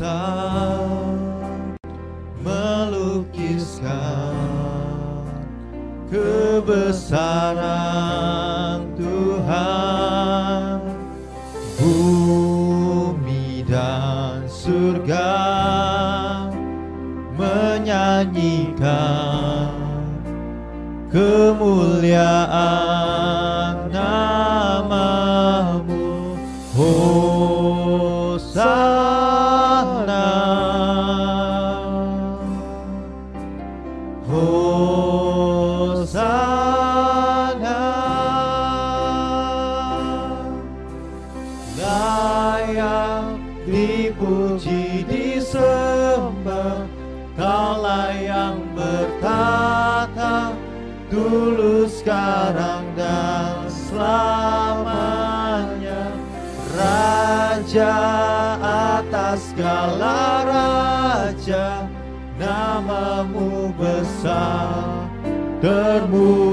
besar, melukiskan kebesaran Tuhan. Bumi dan surga menyanyikan kemuliaan nama-Mu. Hosana, Hosana. Layak dipuji, disembah, Kaulah yang bertata dulu, sekarang, dan selamanya. Raja atas segala raja, nama-Mu besar termulia.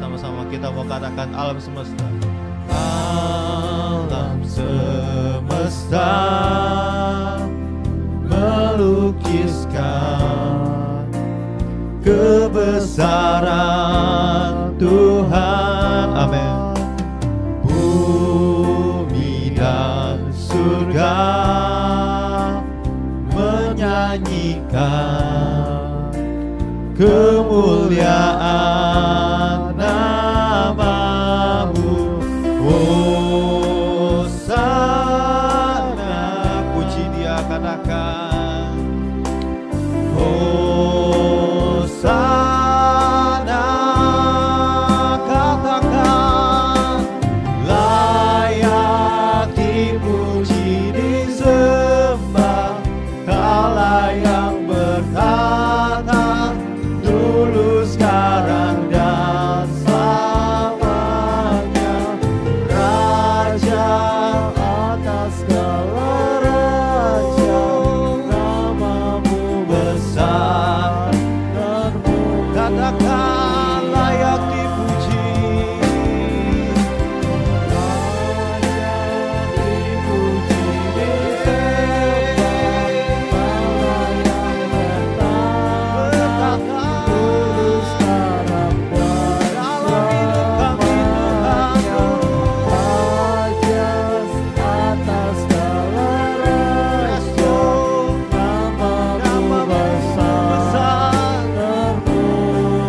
Sama-sama kita mau katakan alam semesta. Alam semesta melukiskan kebesaran Tuhan. Amin. Bumi dan surga menyanyikan kemuliaan nama-Mu. Hosana, puji Dia, katakan Hosana, katakan layak dipuji, disembah, Kaulah yang bertata dulu, sekarang, dan selamanya. Raja atas segala raja, nama-Mu besar termulia. Katakan layak dipuji, layak dipuji, disembah, Kaulah yang bertata dulu, sekarang, dan selamanya. Raja atas segala raja, nama-Mu besar termulia.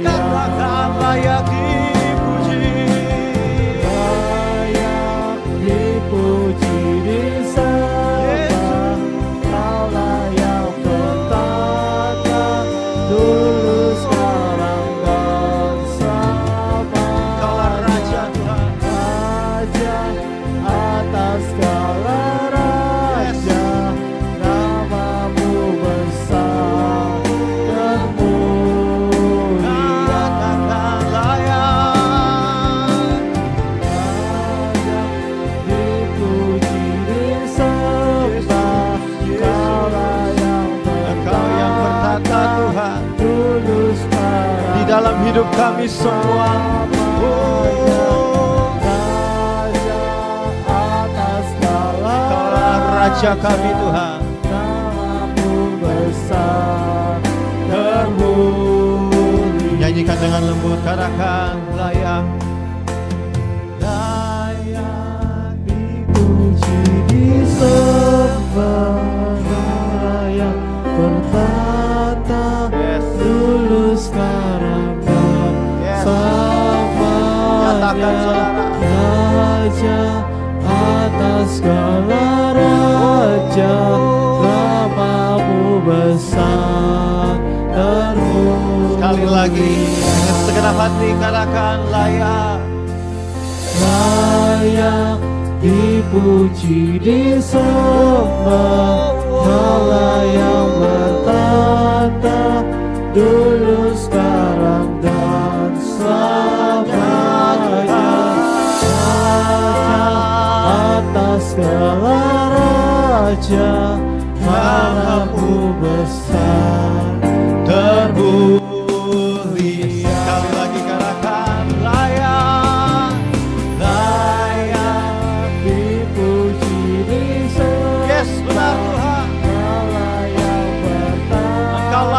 Katakan layak dipuji, layak dipuji, disembah, Kaulah yang bertata dulu, sekarang, dan selamanya. Kaulah Raja Tuhan, Raja atas segala raja, nama-Mu besar termulia. Katakan layak, layak dipuji, disembah, Kaulah yang bertata Tuhan dulu, sekarang, di dalam hidup kami semua. Raja atas segala Kaulah Raja kami Tuhan, nama-Mu besar termulia. Nyanyikan dengan lembut, katakan layak, layak dipuji, disembah, Kaulah yang bertata dulu, sekarang, dan selamanya. Raja atas segala raja, nama-Mu besar termulia. Sekali lagi dengan segenap hati katakan layak, layak dipuji, disembah, Kaulah yang bertata dulu, sekarang, dan selamanya. Raja atas segala raja, nama-Mu besar termulia. Sekali lagi katakan layak,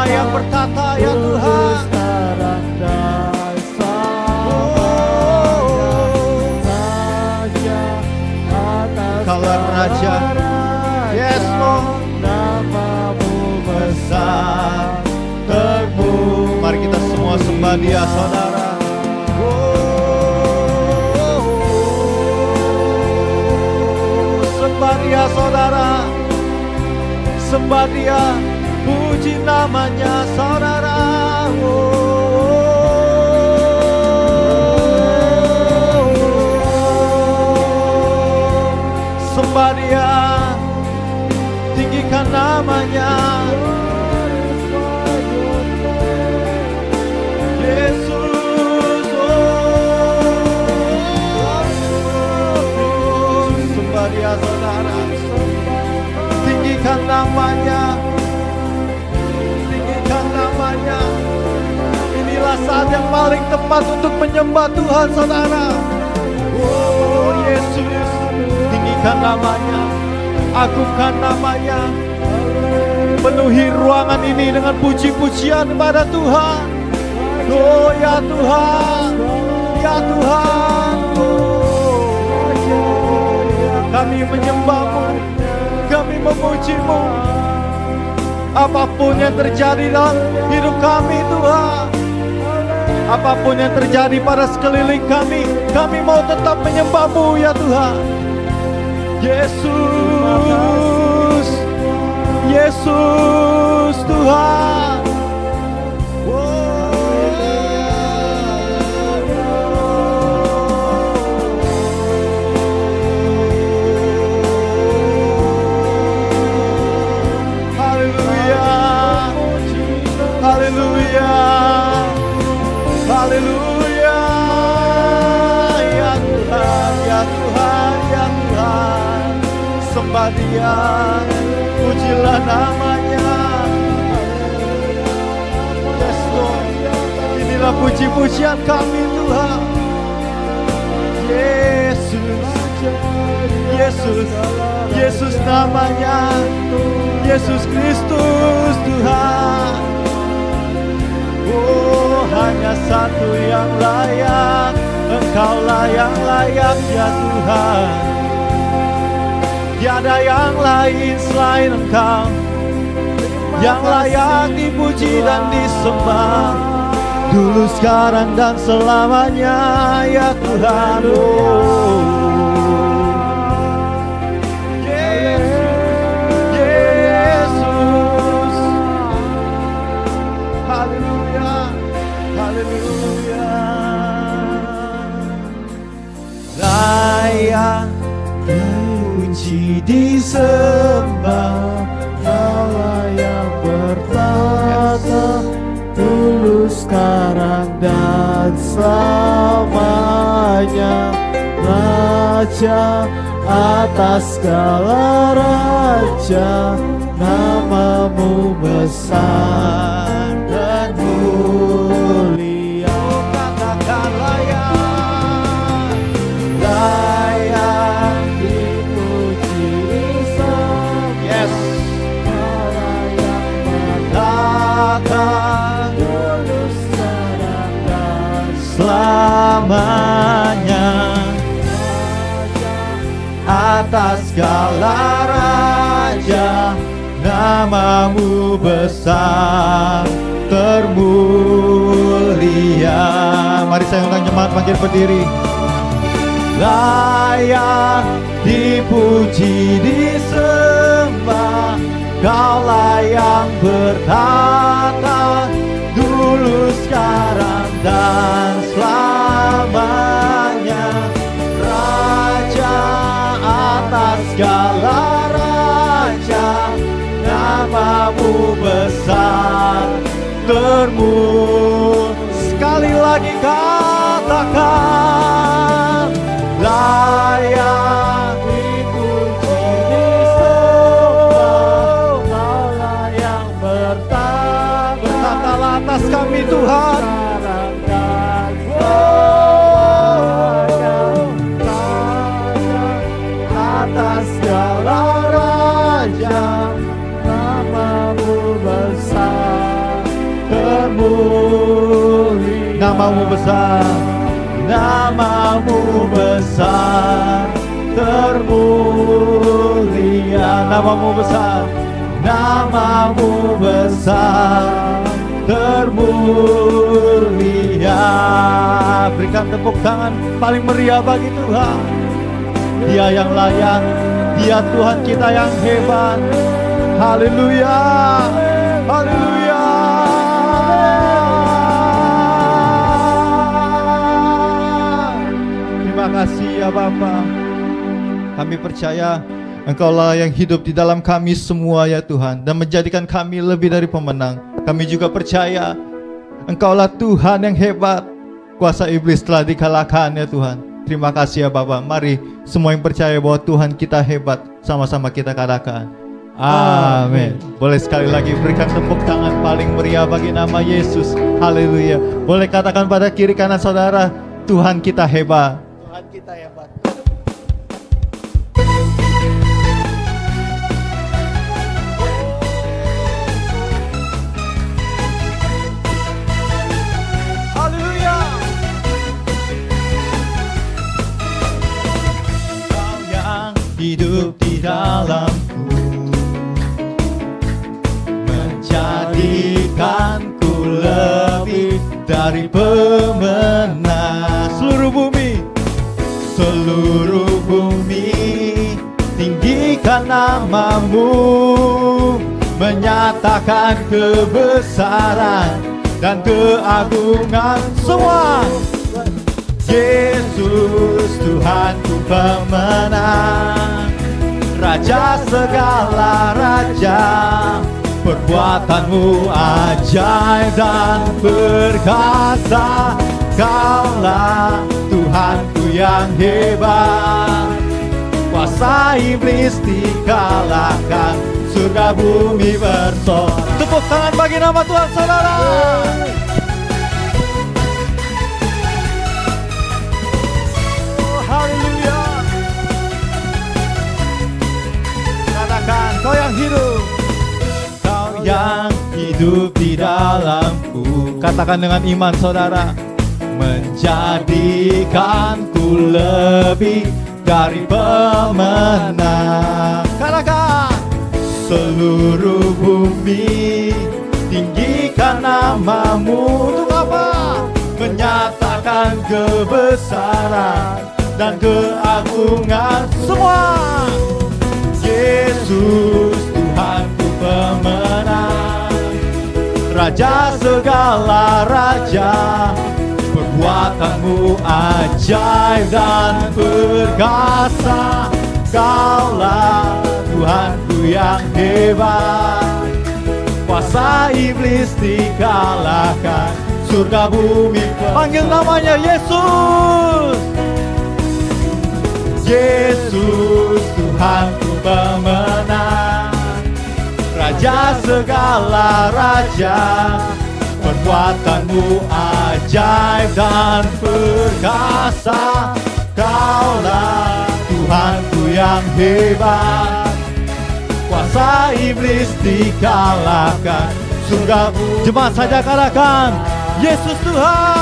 yang bertata ya Tuhan. Kaulah Raja, yes Lord. Namamu besar, teguh. Mari kita semua sembah Dia, saudara. Sembah Dia, saudara. Sembah Dia, puji namanya, saudara. Sembah Dia, tinggikan namanya. Yesus, sembah Dia, saudara. Tinggikan namanya, tinggikan namanya. Inilah saat yang paling tepat untuk menyembah Tuhan, saudara. Oh Yesus, tinggikan namanya, agungkan namanya. Penuhi ruangan ini dengan puji-pujian kepada Tuhan. Oh ya Tuhan, ya Tuhan. Kami menyembah-Mu, kami memuji-Mu. Apapun yang terjadi dalam hidup kami Tuhan, apapun yang terjadi pada sekeliling kami mau tetap menyembah-Mu ya Tuhan. Yesus, Yesus Tuhan. Haleluya, haleluya, ya Tuhan, ya Tuhan, ya Tuhan. Sembah Dia, pujilah namanya. Yes Lord, inilah puji-pujian kami Tuhan. Yesus, Yesus, Yesus namanya. Yesus Kristus Tuhan. Oh, hanya satu yang layak, Engkaulah yang layak ya Tuhan. Tiada yang lain selain Engkau yang layak dipuji dan disembah, dulu, sekarang, dan selamanya ya Tuhan. Layak dipuji disembah, Allah yang bertata, dulu, sekarang, dan selamanya. Raja atas segala raja, namamu besar dan mulia. Katakan layak, layak dipuji disembah. Yes. Layak bertata, dulu, sekarang, dan selamanya. Atas segala raja, namamu besar termulia. Mari saya undang jemaat bangkit berdiri. Layak dipuji disembah, Kaulah yang bertata, dulu, sekarang, dan selamanya. Raja atas segala raja, namamu besar termulia. Sekali lagi katakan, layak dipuji disembah, Kaulah yang bertata atas kami Tuhan. Atas segala raja, namamu besar termulia. Namamu besar, namamu besar, termulia. Namamu besar, namamu besar, termulia. Berikan tepuk tangan paling meriah bagi Tuhan. Dia yang layak, Dia Tuhan kita yang hebat. Haleluya, haleluya. Terima kasih ya Bapa. Kami percaya Engkaulah yang hidup di dalam kami semua ya Tuhan, dan menjadikan kami lebih dari pemenang. Kami juga percaya Engkaulah Tuhan yang hebat. Kuasa iblis telah dikalahkan ya Tuhan. Terima kasih ya Bapa. Mari semua yang percaya bahwa Tuhan kita hebat, sama-sama kita katakan amin. Boleh sekali lagi berikan tepuk tangan paling meriah bagi nama Yesus. Haleluya. Boleh katakan pada kiri kanan saudara, Tuhan kita hebat. Tuhan kita hebat. Hidup di dalamku, menjadikanku lebih dari pemenang. Seluruh bumi tinggikan namamu, menyatakan kebesaran dan keagungan semua. Yesus Tuhanku pemenang, Raja segala raja, perbuatanmu ajaib dan perkasa. Kaulah Tuhanku yang hebat, kuasa iblis dikalahkan, surga bumi bersorak. Tepuk tangan bagi nama Tuhan saudara. Haleluya. Katakan, Kau yang hidup, Kau yang hidup di dalamku. Katakan dengan iman saudara, menjadikanku lebih dari pemenang. Katakan, seluruh bumi tinggikan namamu. Untuk apa? Menyatakan kebesaran dan keagungan semua. Yesus Tuhanku pemenang, Raja segala raja, perbuatanmu ajaib dan perkasa. Kaulah Tuhanku yang hebat, kuasa iblis dikalahkan, surga bumi. Panggil namanya Yesus. Yesus Tuhanku pemenang, Raja segala raja, perbuatanmu ajaib dan perkasa. Kaulah Tuhanku yang hebat, kuasa iblis dikalahkan, surga bumi. Jemaat saja katakan, Yesus Tuhan.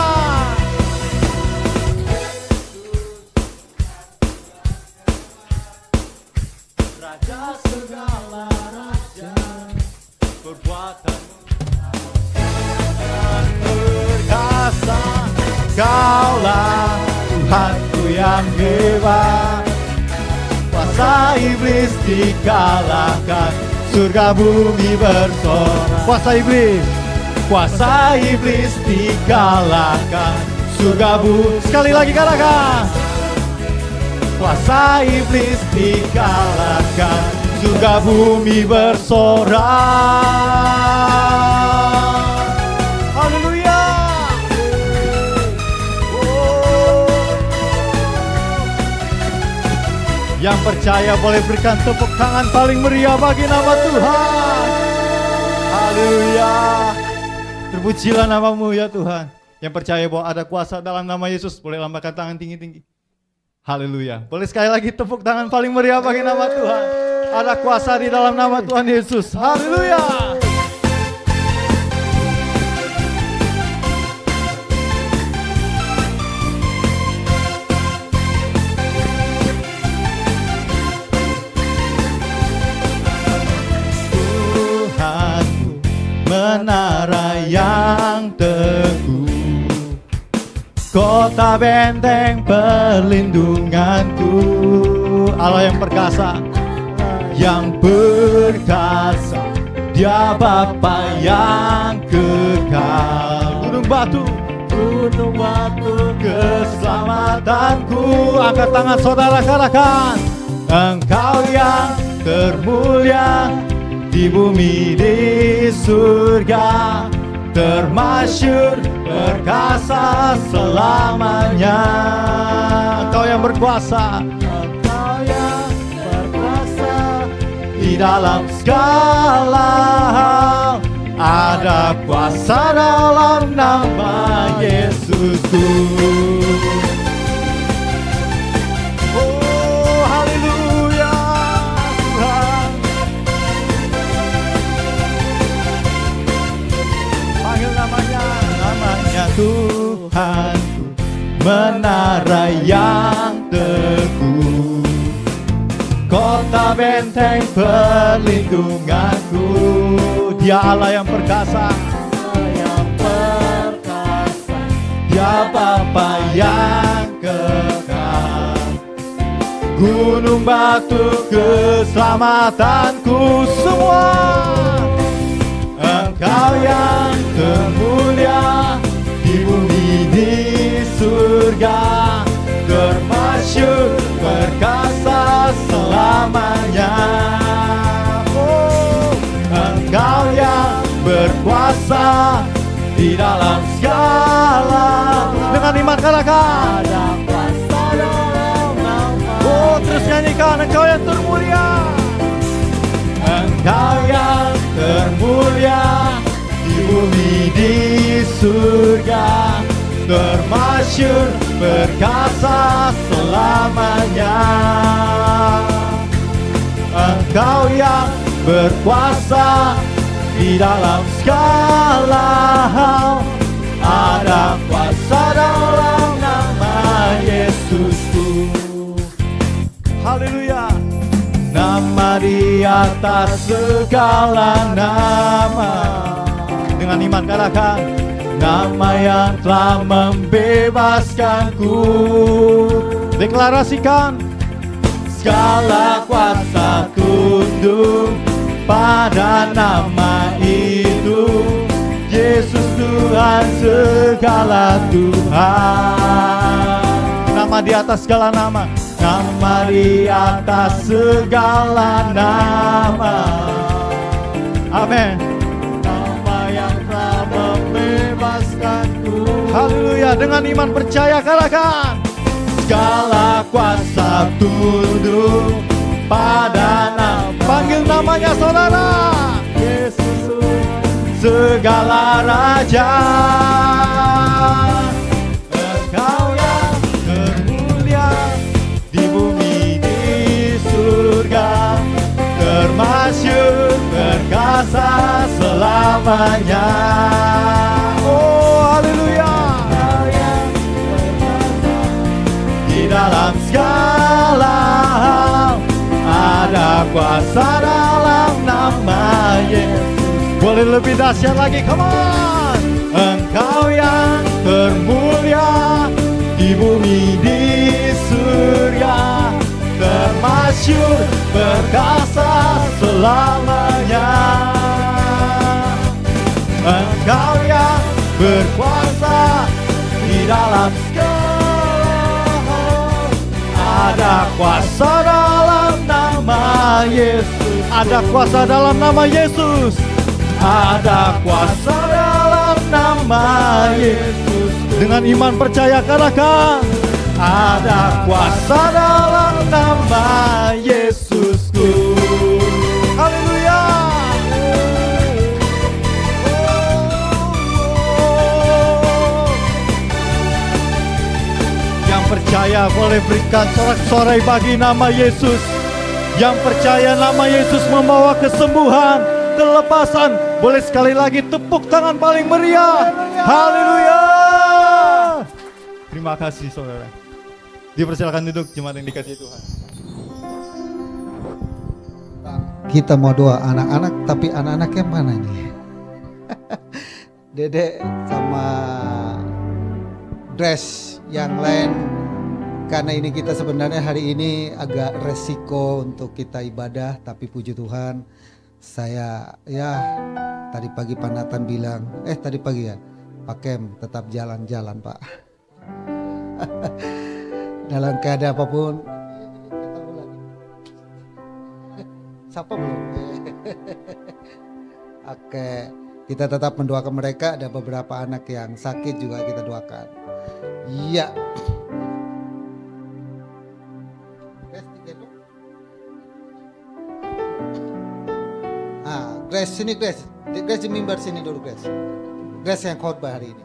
Kaulah Tuhanku yang hebat, kuasa iblis dikalahkan, surga bumi bersorak. Kuasa iblis dikalahkan, surga bumi. Sekali lagi katakan, kuasa iblis dikalahkan, surga bumi bersorak. Yang percaya boleh berikan tepuk tangan paling meriah bagi nama Tuhan. Haleluya. Terpujilah namamu ya Tuhan. Yang percaya bahwa ada kuasa dalam nama Yesus, boleh lambaikan tangan tinggi-tinggi. Haleluya. Boleh sekali lagi tepuk tangan paling meriah bagi nama Tuhan. Ada kuasa di dalam nama Tuhan Yesus. Haleluya. yang teguh, kota benteng perlindunganku. Allah yang perkasa, yang perkasa, Dia Bapa yang kekal. Gunung batu keselamatanku. Angkat tangan saudara, katakan, Engkau yang termulia di bumi di surga, termasyur perkasa selamanya. Engkau yang berkuasa, Engkau yang berkuasa di dalam segala hal. Ada kuasa dalam nama Yesusku. Oh, haleluya Tuhan. Panggil namanya Tuhanku, menara yang teguh, kota benteng perlindunganku. Dia Allah yang perkasa, Dia Bapa yang kekal. Gunung batu keselamatanku semua. Engkau yang termulia di bumi di surga, termasyur perkasa selamanya. Engkau yang berkuasa di dalam segala. Dengan iman katakan, ada kuasa dalam nama. Oh, terus nyanyikan, Engkau yang termulia. Engkau yang termulia di bumi di surga, termasyur perkasa selamanya. Engkau yang berkuasa di dalam segala hal. Ada kuasa dalam nama Yesusku. Haleluya. Nama di atas segala nama. Dengan iman katakan, nama yang telah membebaskanku. Deklarasikan, segala kuasa tunduk pada nama itu. Yesus Tuhan, segala Tuhan. Nama di atas segala nama. Nama di atas segala nama. Amin. Nama yang telah membebaskanku. Haleluya. Dengan iman percaya katakan, segala kuasa tunduk pada nama. Panggil namanya saudara. Yesus, segala raja. Engkau yang termulia di bumi di surga, termasyur perkasa selamanya. Oh, haleluya. Di dalam segala hal ada kuasa dalam nama Yesus. Boleh lebih dahsyat lagi, come on. Engkau yang termulia di bumi di surga, termasyur perkasa selamanya. Engkau yang berkuasa di dalam segala. Ada kuasa dalam nama Yesus. Ada kuasa dalam nama Yesus. Ada kuasa dalam nama Yesus. Dengan iman percaya katakan, ada kuasa dalam nama Yesusku. Haleluya. Yang percaya boleh berikan sorak-sorai bagi nama Yesus. Yang percaya nama Yesus membawa kesembuhan, kelepasan. Boleh sekali lagi tepuk tangan paling meriah. Haleluya. Terima kasih saudara. Dipersilakan duduk jemaat yang dikasihi Tuhan. Kita mau doa anak-anak, tapi anak-anaknya mana nih? Dedek sama Grace yang lain, karena ini kita sebenarnya hari ini agak resiko untuk kita ibadah, tapi puji Tuhan saya ya tadi pagi Pak Nathan bilang, tadi pagi ya Pak Kem tetap jalan-jalan Pak. Dalam keadaan apapun. Siapa belum? Oke, kita tetap mendoakan mereka. Ada beberapa anak yang sakit juga kita doakan. Iya. Grace sini Grace. Grace di mimbar sini dulu Grace. Grace yang khotbah hari ini.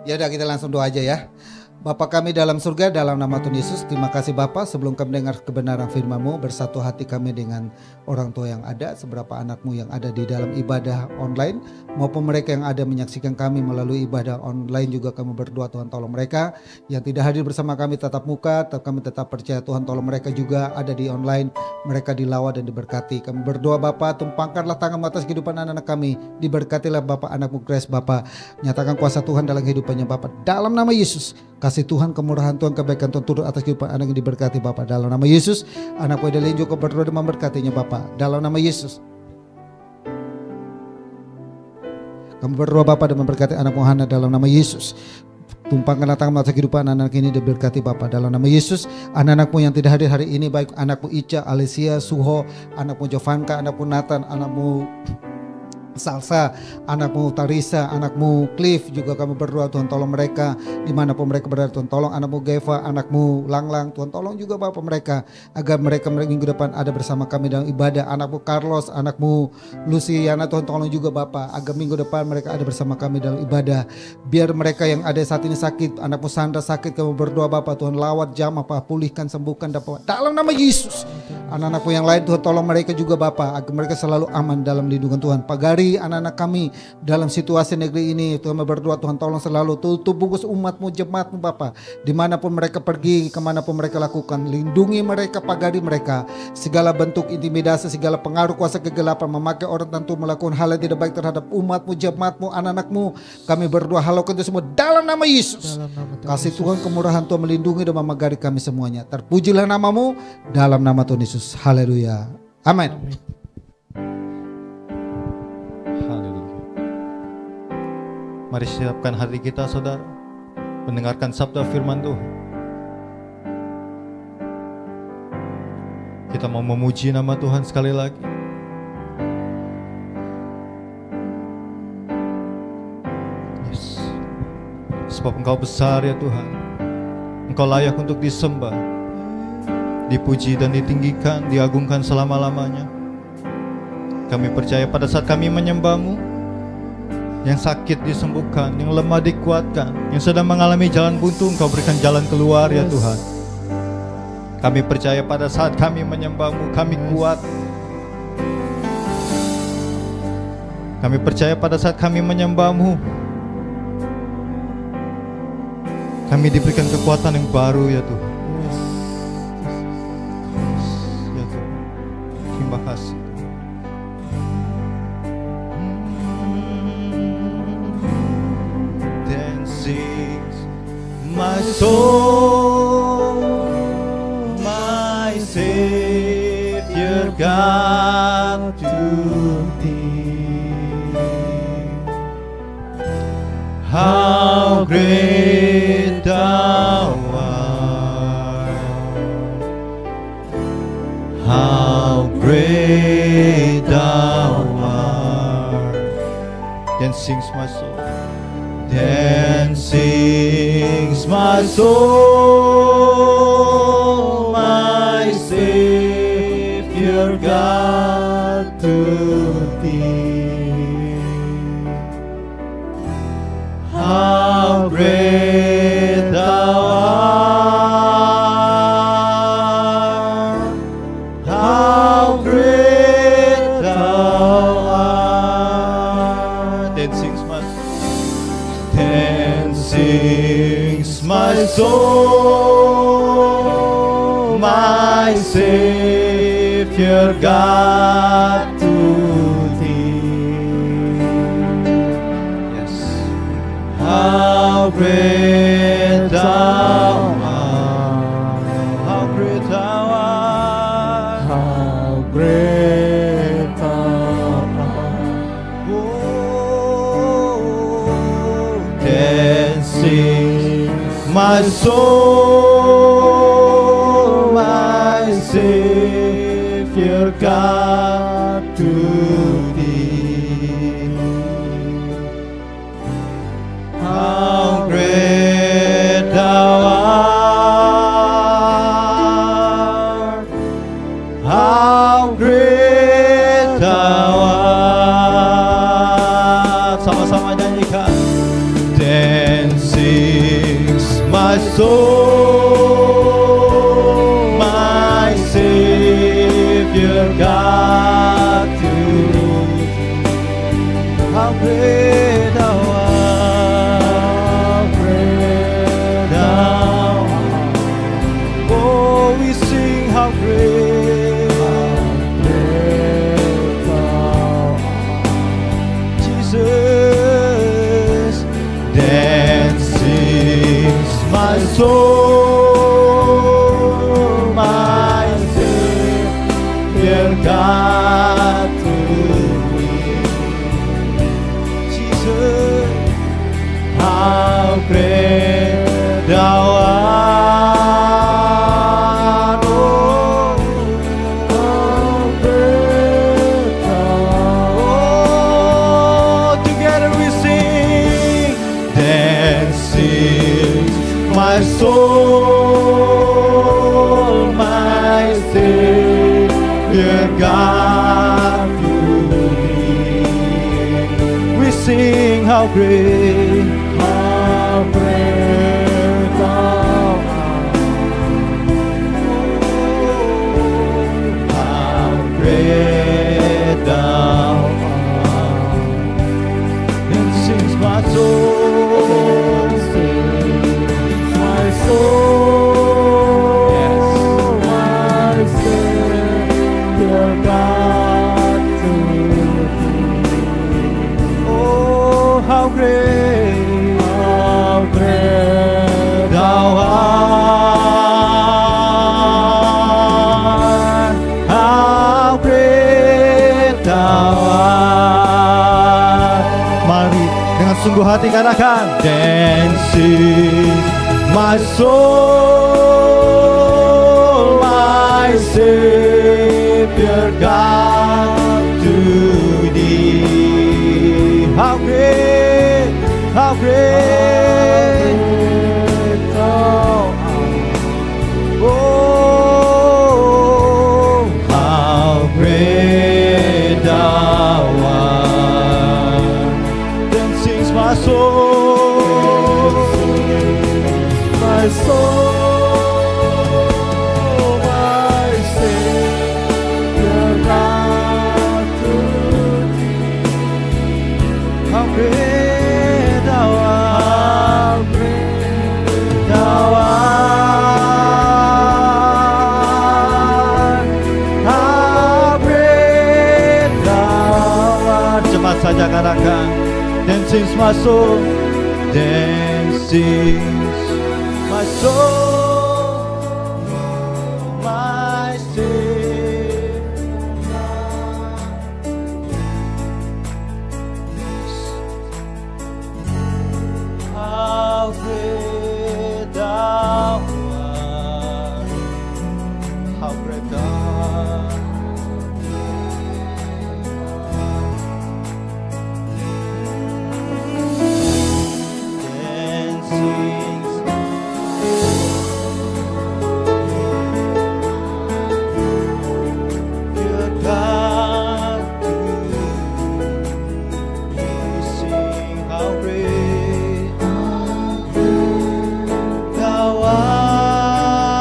Ya udah kita langsung doa aja ya. Bapa kami dalam surga, dalam nama Tuhan Yesus, terima kasih Bapa sebelum kami dengar kebenaran firman-Mu, bersatu hati kami dengan orang tua yang ada, seberapa anak-Mu yang ada di dalam ibadah online, maupun mereka yang ada menyaksikan kami melalui ibadah online juga kami berdoa Tuhan tolong mereka, yang tidak hadir bersama kami tatap muka, kami tetap percaya Tuhan tolong mereka juga ada di online, mereka dilawat dan diberkati. Kami berdoa Bapa, tumpangkanlah tangan atas kehidupan anak-anak kami, diberkatilah Bapa anak-Mu Grace Bapa, nyatakan kuasa Tuhan dalam kehidupannya Bapa, dalam nama Yesus. Kasih Tuhan, kemurahan Tuhan, kebaikan Tuhan turut atas kehidupan anak yang diberkati Bapak. Dalam nama Yesus, anak Wedelin juga berdoa dan memberkatinya Bapak. Dalam nama Yesus. Kami berdoa Bapak dan memberkati anak Hana dalam nama Yesus. Tumpangkanlah tangan atas kehidupan anak ini diberkati Bapak. Dalam nama Yesus, anak-anakmu yang tidak hadir hari ini, baik anakmu Ica, Alicia, Suho, anakmu Jovanka, anakmu Nathan, anakmu Salsa, anakmu Tarisa, anakmu Cliff, juga kami berdoa Tuhan tolong mereka dimanapun mereka berada. Tuhan tolong anakmu Geva, anakmu Langlang, Tuhan tolong juga Bapak mereka agar mereka minggu depan ada bersama kami dalam ibadah. Anakmu Carlos, anakmu Luciana, Tuhan tolong juga Bapak agar minggu depan mereka ada bersama kami dalam ibadah. Biar mereka yang ada saat ini sakit, anakmu Sandra sakit, kami berdoa Bapak Tuhan lawat jamah Pak, pulihkan, sembuhkan dapat dalam nama Yesus. Anak-anakmu yang lain Tuhan tolong mereka juga Bapak agar mereka selalu aman dalam lindungan Tuhan. Pagari anak-anak kami dalam situasi negeri ini, Tuhan berdoa Tuhan tolong selalu tutup bungkus umatmu, jemaatmu Bapak, dimanapun mereka pergi, kemanapun mereka lakukan, lindungi mereka, pagari mereka, segala bentuk intimidasi, segala pengaruh kuasa kegelapan, memakai orang tertentu melakukan hal yang tidak baik terhadap umatmu, jemaatmu, anak-anakmu, kami berdoa halaukan itu semua dalam nama Yesus. Kasih Tuhan, kemurahan Tuhan melindungi dan memagari kami semuanya. Terpujilah namamu dalam nama Tuhan Yesus. Haleluya. Amin. Mari siapkan hati kita saudara, mendengarkan sabda firman Tuhan. Kita mau memuji nama Tuhan sekali lagi. Yes. Sebab Engkau besar ya Tuhan, Engkau layak untuk disembah, dipuji dan ditinggikan, diagungkan selama-lamanya. Kami percaya pada saat kami menyembah-Mu, yang sakit disembuhkan, yang lemah dikuatkan, yang sedang mengalami jalan buntu Engkau berikan jalan keluar ya Tuhan. Kami percaya pada saat kami menyembah-Mu, kami kuat. Kami percaya pada saat kami menyembah-Mu, kami diberikan kekuatan yang baru ya Tuhan. Ya Tuhan, terima kasih. My soul, my Savior God, to Thee. How great Thou art! How great Thou art! Then sings my soul. Then sings my soul, my Savior God, to Thee. How great Thou art! How great Thou art! Then sings my soul. Then sings my soul, my Savior Savior God to thee. Yes. How great thou art, how great thou art, How great thou art. oh, then sings my soul, my Savior God to thee. How great thou art, how great thou art. Sama-sama nyanyikan. Then sings my soul, my Savior God to thee. How great thou art, how great thou art. Oh, we sing how great thou art, Jesus. Then sings my soul, my Savior God to thee. Jesus, how great thou art. Oh, how great thou art. Oh, together we sing. Then sings my soul, my Savior God to thee. We sing how great thou art. How great thou art. Then sings my soul, my soul, my Savior God to thee. Oh, how great thou art, how great thou art. Mari dengan sungguh hati katakan. Then sings my soul, my Savior God to thee. How great thou art. Oh, how great thou art. Then sings my soul, my soul, my Savior God to thee. How great thou art, thou art, how great thou art. Cepat saja katakan. Then sings my soul, then sings my soul, my Savior. How great thou art, how great thou art. Then sings your God to thee. We sing how great thou art,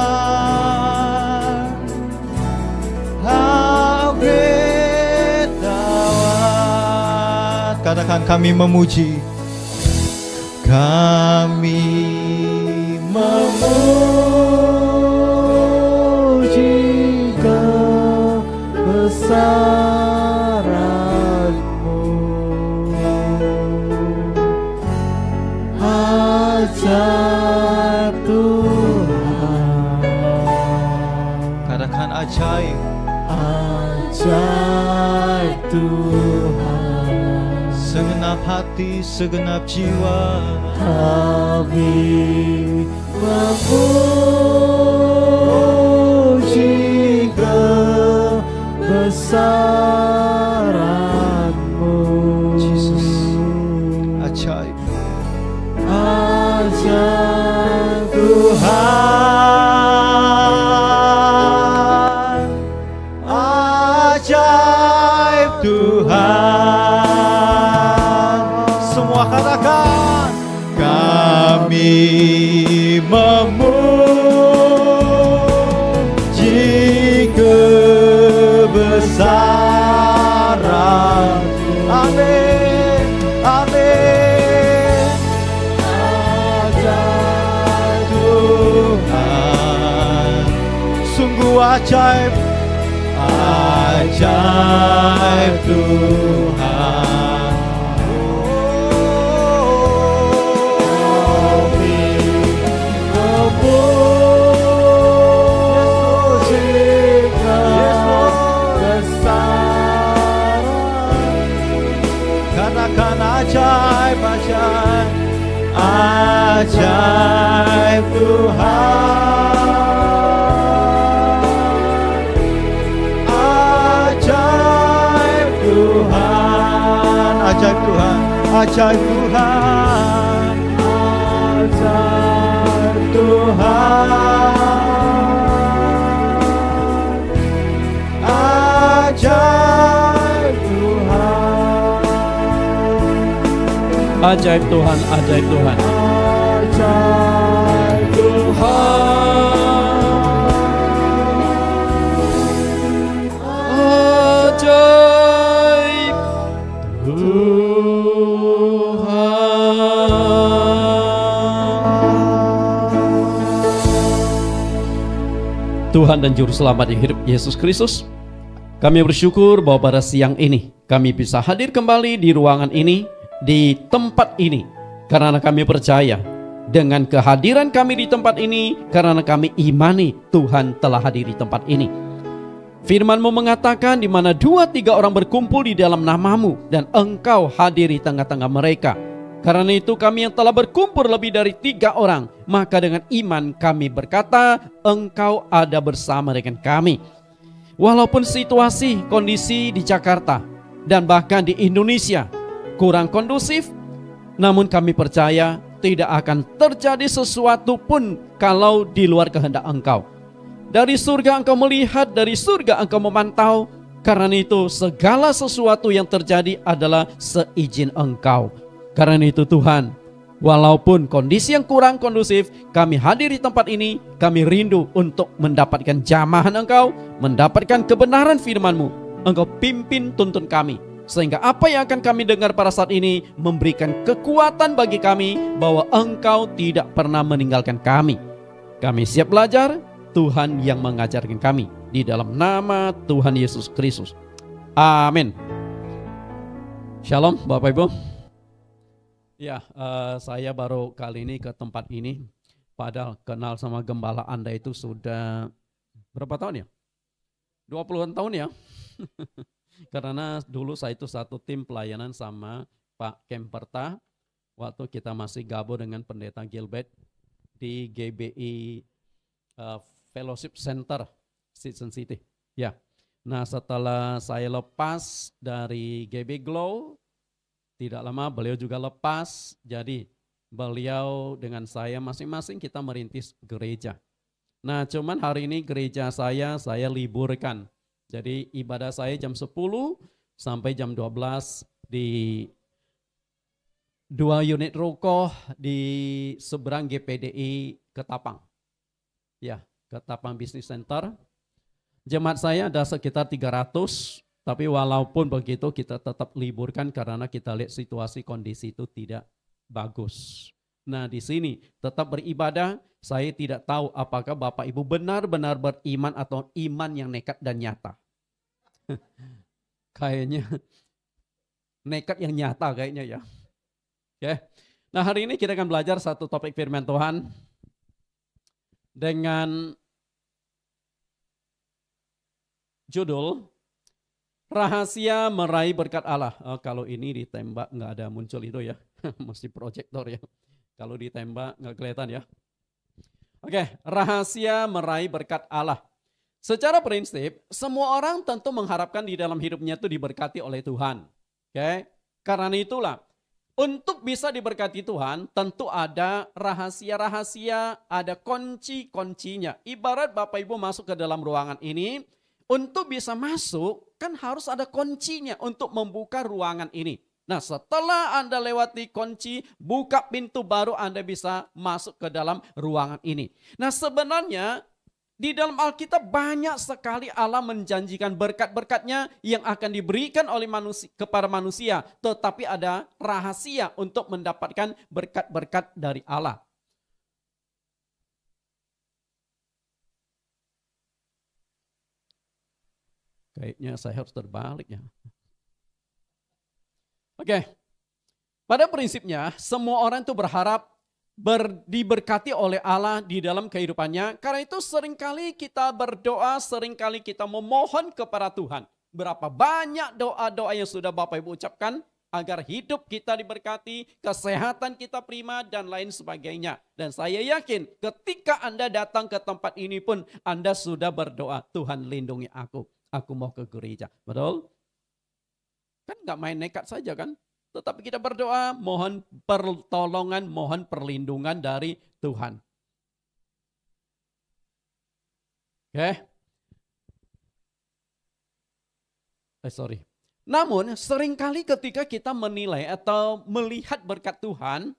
how great thou art. Katakan kami memuji. Kami memuji Ajaib Tuhan. Katakan ajaib. Ajaib Tuhan. Segenap hati, segenap jiwa, kami memuji kebesaran-Mu. Yesus. Ajaib. Ajaib Tuhan. Ajaib Tuhan. Semua katakan, kami memuji kebesaran. Amin, amin. Ajaib Tuhan, sungguh ajaib, ajaib Tuhan. Katakan ajaib, ajaib, ajaib Tuhan. Ajaib Tuhan, ajaib Tuhan, ajaib Tuhan, ajaib Tuhan, ajaib Tuhan. Ajaib Tuhan, ajaib Tuhan. Ajaib Tuhan. Ajaib Tuhan dan Juru Selamat yang hidup Yesus Kristus, kami bersyukur bahwa pada siang ini kami bisa hadir kembali di ruangan ini, di tempat ini, karena kami percaya dengan kehadiran kami di tempat ini, karena kami imani Tuhan telah hadir di tempat ini. Firman-Mu mengatakan di mana 2-3 orang berkumpul di dalam nama-Mu dan Engkau hadir di tengah-tengah mereka. Karena itu kami yang telah berkumpul lebih dari 3 orang, maka dengan iman kami berkata, Engkau ada bersama dengan kami. Walaupun situasi, kondisi di Jakarta dan bahkan di Indonesia kurang kondusif, namun kami percaya tidak akan terjadi sesuatu pun kalau di luar kehendak Engkau. Dari surga Engkau melihat, dari surga Engkau memantau. Karena itu segala sesuatu yang terjadi adalah seizin Engkau. Karena itu Tuhan, walaupun kondisi yang kurang kondusif, kami hadir di tempat ini, kami rindu untuk mendapatkan jamahan Engkau, mendapatkan kebenaran firman-Mu. Engkau pimpin tuntun kami, sehingga apa yang akan kami dengar pada saat ini memberikan kekuatan bagi kami bahwa Engkau tidak pernah meninggalkan kami. Kami siap belajar, Tuhan yang mengajarkan kami. Di dalam nama Tuhan Yesus Kristus. Amin. Shalom Bapak Ibu. Ya, saya baru kali ini ke tempat ini. Padahal kenal sama gembala Anda itu sudah berapa tahun ya? 20-an tahun ya. Karena dulu saya itu satu tim pelayanan sama Pak Kemperta. Waktu kita masih gabung dengan Pendeta Gilbert di GBI Fellowship Center, Season City. Ya. Nah, setelah saya lepas dari GB Glow, tidak lama beliau juga lepas, jadi beliau dengan saya masing-masing kita merintis gereja. Nah cuman hari ini gereja saya liburkan. Jadi ibadah saya jam 10 sampai jam 12 di 2 unit rukoh di seberang GPDI Ketapang. Ya, Ketapang Business Center. Jemaat saya ada sekitar 300. Tapi walaupun begitu kita tetap liburkan karena kita lihat situasi kondisi itu tidak bagus. Nah di sini tetap beribadah. Saya tidak tahu apakah Bapak Ibu benar-benar beriman atau iman yang nekat dan nyata. Kayaknya nekat yang nyata kayaknya ya. Oke. Nah, hari ini kita akan belajar satu topik firman Tuhan dengan judul Rahasia Meraih Berkat Allah. Kalau ini ditembak nggak ada muncul itu ya. Mesti proyektor ya. Kalau ditembak nggak kelihatan ya. Oke, rahasia meraih berkat Allah. Secara prinsip, semua orang tentu mengharapkan di dalam hidupnya itu diberkati oleh Tuhan. Oke, karena itulah untuk bisa diberkati Tuhan tentu ada rahasia-rahasia, ada kunci-kuncinya. Ibarat Bapak Ibu masuk ke dalam ruangan ini, untuk bisa masuk kan harus ada kuncinya untuk membuka ruangan ini. Nah, setelah Anda lewati kunci, buka pintu baru Anda bisa masuk ke dalam ruangan ini. Nah, sebenarnya di dalam Alkitab banyak sekali Allah menjanjikan berkat-berkatnya yang akan diberikan oleh manusia kepada manusia. Tetapi ada rahasia untuk mendapatkan berkat-berkat dari Allah. Kayaknya saya harus terbalik ya. Oke, pada prinsipnya semua orang itu berharap diberkati oleh Allah di dalam kehidupannya. Karena itu seringkali kita berdoa, seringkali kita memohon kepada Tuhan. Berapa banyak doa-doa yang sudah Bapak Ibu ucapkan agar hidup kita diberkati, kesehatan kita prima, dan lain sebagainya. Dan saya yakin ketika Anda datang ke tempat ini pun Anda sudah berdoa, Tuhan lindungi aku mau ke gereja. Betul? Kan nggak main nekat saja kan? Tetapi kita berdoa, mohon pertolongan, mohon perlindungan dari Tuhan. Oke? Sorry. Namun seringkali ketika kita menilai atau melihat berkat Tuhan,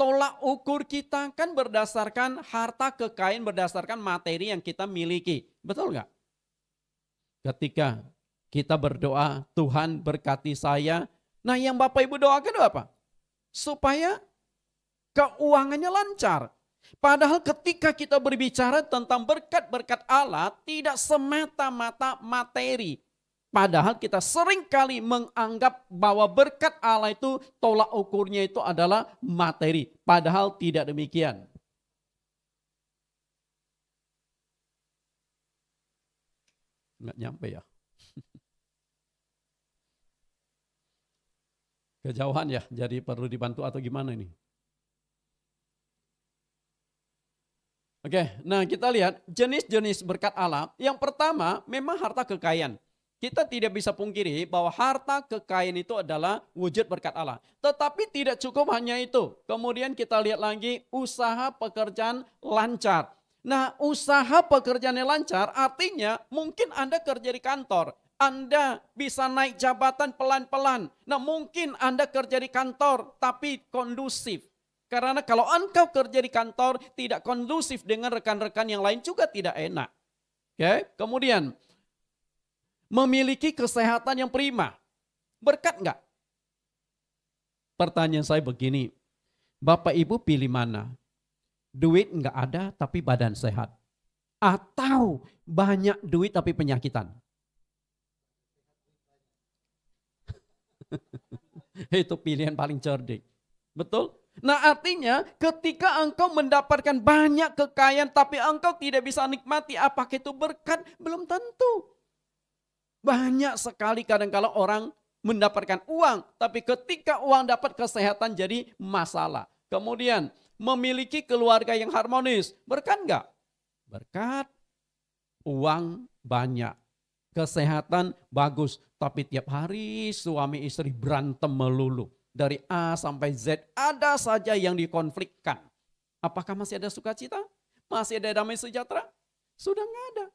tolak ukur kita kan berdasarkan harta kekayaan, berdasarkan materi yang kita miliki. Betul nggak? Ketika kita berdoa, Tuhan berkati saya. Nah, yang Bapak Ibu doakan apa? Supaya keuangannya lancar. Padahal ketika kita berbicara tentang berkat-berkat Allah, tidak semata-mata materi. Padahal kita seringkali menganggap bahwa berkat Allah itu tolak ukurnya itu adalah materi. Padahal tidak demikian. Nggak nyampe ya. Kejauhan ya, jadi perlu dibantu atau gimana ini? Oke, nah kita lihat jenis-jenis berkat Allah. Yang pertama memang harta kekayaan. Kita tidak bisa pungkiri bahwa harta kekayaan itu adalah wujud berkat Allah. Tetapi tidak cukup hanya itu. Kemudian kita lihat lagi usaha pekerjaan lancar. Nah, usaha pekerjaan yang lancar artinya mungkin Anda kerja di kantor. Anda bisa naik jabatan pelan-pelan. Nah, mungkin Anda kerja di kantor tapi kondusif. Karena kalau engkau kerja di kantor tidak kondusif dengan rekan-rekan yang lain juga tidak enak. Oke, kemudian memiliki kesehatan yang prima. Berkat enggak? Pertanyaan saya begini, Bapak Ibu pilih mana? Duit enggak ada tapi badan sehat. Atau banyak duit tapi penyakitan? Itu pilihan paling cerdik. Betul? Nah, artinya ketika engkau mendapatkan banyak kekayaan tapi engkau tidak bisa nikmati apakah itu berkat? Belum tentu. Banyak sekali kadang-kala orang mendapatkan uang tapi ketika uang dapat kesehatan jadi masalah. Kemudian memiliki keluarga yang harmonis. Berkat enggak? Berkat. Uang banyak. Kesehatan bagus. Tapi tiap hari suami istri berantem melulu. Dari A sampai Z ada saja yang dikonflikkan. Apakah masih ada sukacita? Masih ada damai sejahtera? Sudah enggak ada.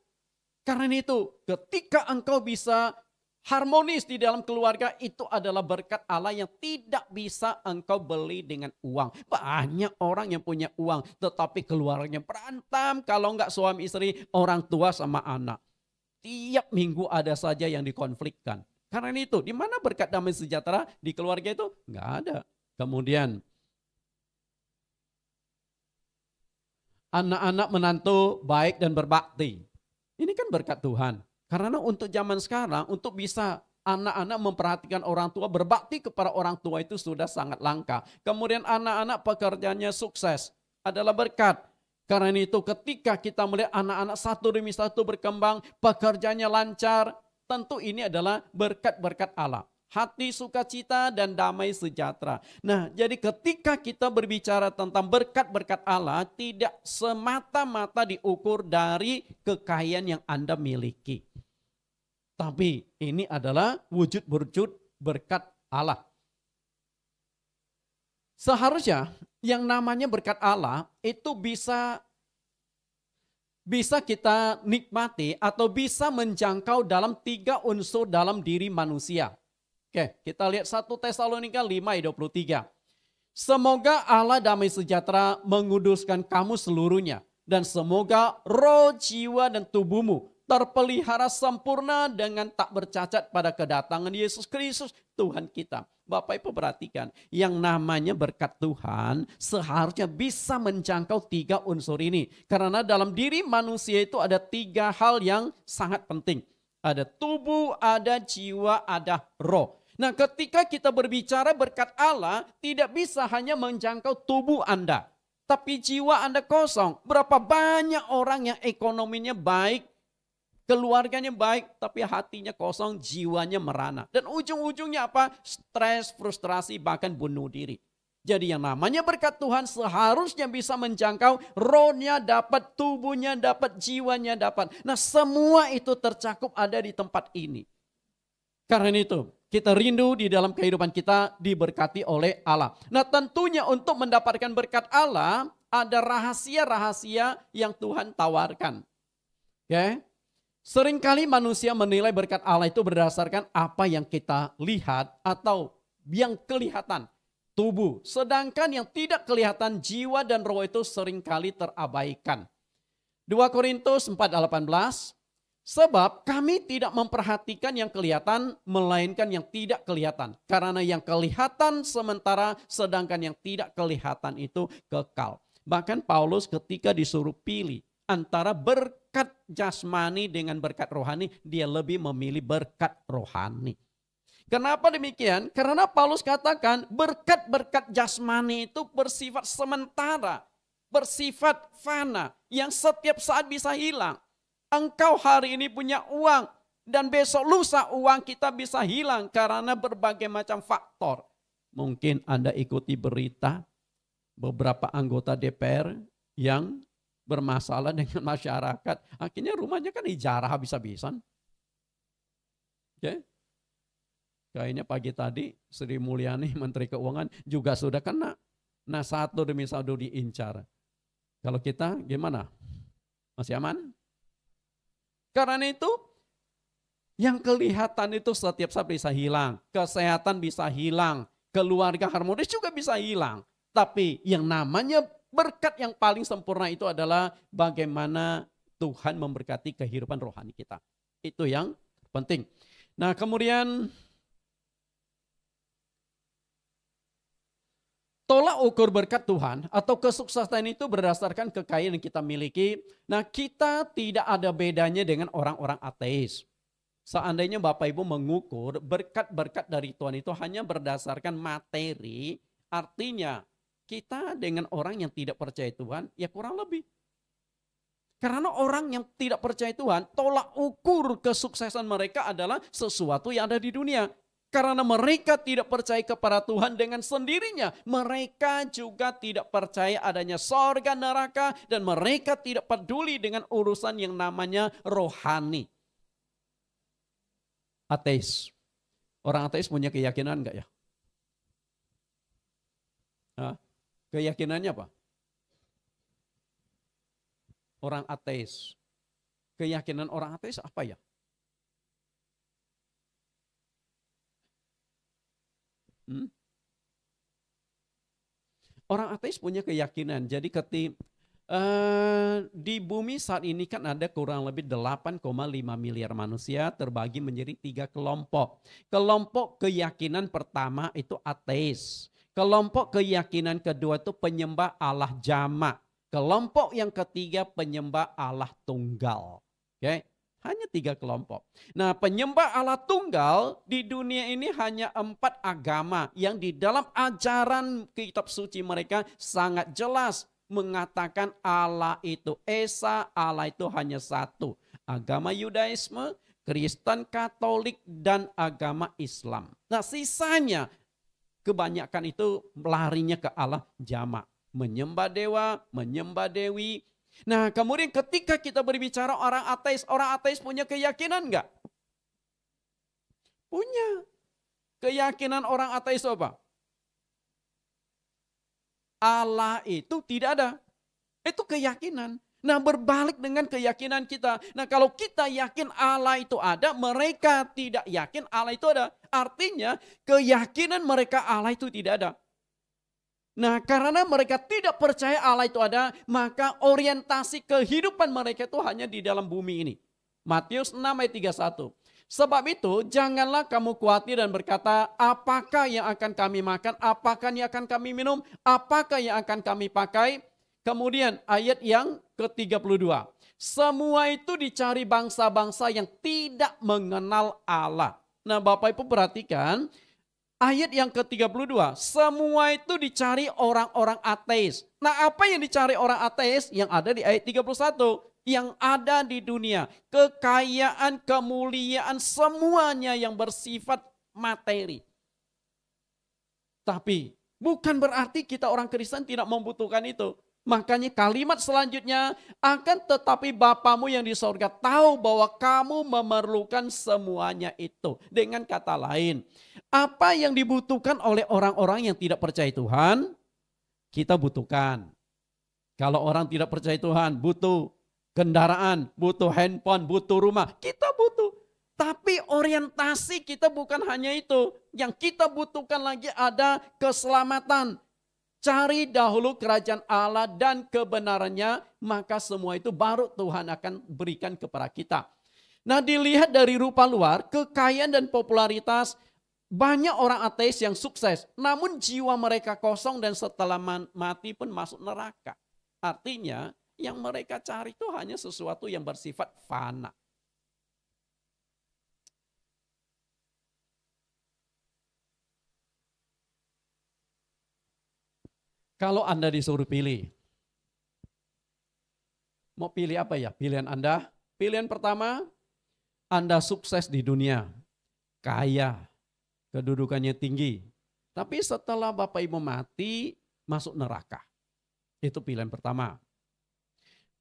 Karena itu ketika engkau bisa harmonis di dalam keluarga itu adalah berkat Allah yang tidak bisa engkau beli dengan uang. Banyak orang yang punya uang tetapi keluarganya berantem. Kalau enggak suami istri, orang tua sama anak. Tiap minggu ada saja yang dikonflikkan. Karena itu, di mana berkat damai sejahtera di keluarga itu? Enggak ada. Kemudian anak-anak menantu baik dan berbakti. Ini kan berkat Tuhan. Karena untuk zaman sekarang, untuk bisa Anak-anak memperhatikan orang tua, berbakti kepada orang tua itu sudah sangat langka. Kemudian anak-anak pekerjaannya sukses, adalah berkat. Karena itu ketika kita melihat anak-anak satu demi satu berkembang, pekerjaannya lancar, tentu ini adalah berkat-berkat Allah. Hati sukacita dan damai sejahtera. Nah, jadi ketika kita berbicara tentang berkat-berkat Allah, tidak semata-mata diukur dari kekayaan yang Anda miliki. Tapi ini adalah wujud-wujud berkat Allah. Seharusnya yang namanya berkat Allah itu bisa kita nikmati atau bisa menjangkau dalam 3 unsur dalam diri manusia. Oke, kita lihat 1 Tesalonika 5 ayat 23. Semoga Allah damai sejahtera menguduskan kamu seluruhnya. Dan semoga roh, jiwa, dan tubuhmu terpelihara sempurna dengan tak bercacat pada kedatangan Yesus Kristus Tuhan kita. Bapak Ibu perhatikan, yang namanya berkat Tuhan seharusnya bisa menjangkau 3 unsur ini. Karena dalam diri manusia itu ada 3 hal yang sangat penting. Ada tubuh, ada jiwa, ada roh. Nah, ketika kita berbicara berkat Allah, tidak bisa hanya menjangkau tubuh Anda. Tapi jiwa Anda kosong. Berapa banyak orang yang ekonominya baik, keluarganya baik, tapi hatinya kosong, jiwanya merana. Dan ujung-ujungnya apa? Stres, frustrasi, bahkan bunuh diri. Jadi yang namanya berkat Tuhan seharusnya bisa menjangkau, rohnya dapat, tubuhnya dapat, jiwanya dapat. Nah, semua itu tercakup ada di tempat ini. Karena itu, kita rindu di dalam kehidupan kita diberkati oleh Allah. Nah, tentunya untuk mendapatkan berkat Allah, ada rahasia-rahasia yang Tuhan tawarkan. Oke? Seringkali manusia menilai berkat Allah itu berdasarkan apa yang kita lihat atau yang kelihatan, tubuh. Sedangkan yang tidak kelihatan, jiwa dan roh itu seringkali terabaikan. 2 Korintus 4:18, sebab kami tidak memperhatikan yang kelihatan, melainkan yang tidak kelihatan. Karena yang kelihatan sementara, sedangkan yang tidak kelihatan itu kekal. Bahkan Paulus ketika disuruh pilih antara berkat jasmani dengan berkat rohani, dia lebih memilih berkat rohani. Kenapa demikian? Karena Paulus katakan berkat-berkat jasmani itu bersifat sementara, bersifat fana, yang setiap saat bisa hilang. Engkau hari ini punya uang dan besok lusa uang kita bisa hilang karena berbagai macam faktor. Mungkin Anda ikuti berita beberapa anggota DPR yang bermasalah dengan masyarakat. Akhirnya rumahnya kan ijarah habis-habisan. Oke. Kayaknya pagi tadi Sri Mulyani Menteri Keuangan juga sudah kena. Nah, satu demi satu diincar. Kalau kita gimana? Masih aman? Karena itu yang kelihatan itu setiap saat bisa hilang. Kesehatan bisa hilang. Keluarga harmonis juga bisa hilang. Tapi yang namanya berkat yang paling sempurna itu adalah bagaimana Tuhan memberkati kehidupan rohani kita. Itu yang penting. Nah, kemudian tolak ukur berkat Tuhan atau kesuksesan itu berdasarkan kekayaan yang kita miliki. Nah, kita tidak ada bedanya dengan orang-orang ateis. Seandainya Bapak Ibu mengukur berkat-berkat dari Tuhan itu hanya berdasarkan materi, artinya kita dengan orang yang tidak percaya Tuhan, ya kurang lebih. Karena orang yang tidak percaya Tuhan, tolak ukur kesuksesan mereka adalah sesuatu yang ada di dunia. Karena mereka tidak percaya kepada Tuhan dengan sendirinya. Mereka juga tidak percaya adanya sorga neraka. Dan mereka tidak peduli dengan urusan yang namanya rohani. Ateis. Orang ateis punya keyakinan enggak ya? Hah? Keyakinannya apa? Orang ateis. Keyakinan orang ateis apa ya? Orang ateis punya keyakinan. Jadi di bumi saat ini kan ada kurang lebih 8,5 miliar manusia terbagi menjadi 3 kelompok. Kelompok keyakinan pertama itu ateis. Kelompok keyakinan kedua itu penyembah Allah jamak. Kelompok yang ketiga penyembah Allah tunggal. Oke. Hanya 3 kelompok. Nah, penyembah Allah tunggal di dunia ini hanya 4 agama yang di dalam ajaran kitab suci mereka sangat jelas mengatakan Allah itu Esa, Allah itu hanya satu. Agama Yudaisme, Kristen Katolik, dan agama Islam. Nah, sisanya kebanyakan itu larinya ke Allah jamak. Menyembah dewa, menyembah dewi. Nah, kemudian ketika kita berbicara orang ateis punya keyakinan enggak? Punya. Keyakinan orang ateis apa? Allah itu tidak ada. Itu keyakinan. Nah, berbalik dengan keyakinan kita. Nah, kalau kita yakin Allah itu ada, mereka tidak yakin Allah itu ada. Artinya keyakinan mereka Allah itu tidak ada. Nah, karena mereka tidak percaya Allah itu ada, maka orientasi kehidupan mereka itu hanya di dalam bumi ini. Matius 6 ayat 31. Sebab itu janganlah kamu khawatir dan berkata, apakah yang akan kami makan, apakah yang akan kami minum, apakah yang akan kami pakai. Kemudian ayat yang ke-32. Semua itu dicari bangsa-bangsa yang tidak mengenal Allah. Nah, Bapak Ibu perhatikan ayat yang ke-32. Semua itu dicari orang-orang ateis. Nah, apa yang dicari orang ateis? Yang ada di ayat 31. Yang ada di dunia. Kekayaan, kemuliaan, semuanya yang bersifat materi. Tapi bukan berarti kita orang Kristen tidak membutuhkan itu. Makanya kalimat selanjutnya, akan tetapi Bapamu yang di sorga tahu bahwa kamu memerlukan semuanya itu. Dengan kata lain, apa yang dibutuhkan oleh orang-orang yang tidak percaya Tuhan, kita butuhkan. Kalau orang tidak percaya Tuhan, butuh kendaraan, butuh handphone, butuh rumah, kita butuh. Tapi orientasi kita bukan hanya itu. Yang kita butuhkan lagi ada keselamatan. Cari dahulu kerajaan Allah dan kebenarannya, maka semua itu baru Tuhan akan berikan kepada kita. Nah, dilihat dari rupa luar, kekayaan dan popularitas, banyak orang ateis yang sukses, namun jiwa mereka kosong dan setelah mati pun masuk neraka. Artinya, yang mereka cari itu hanya sesuatu yang bersifat fana. Kalau Anda disuruh pilih, mau pilih apa ya? Pilihan Anda, pilihan pertama, Anda sukses di dunia, kaya, kedudukannya tinggi. Tapi setelah Bapak Ibu mati, masuk neraka. Itu pilihan pertama.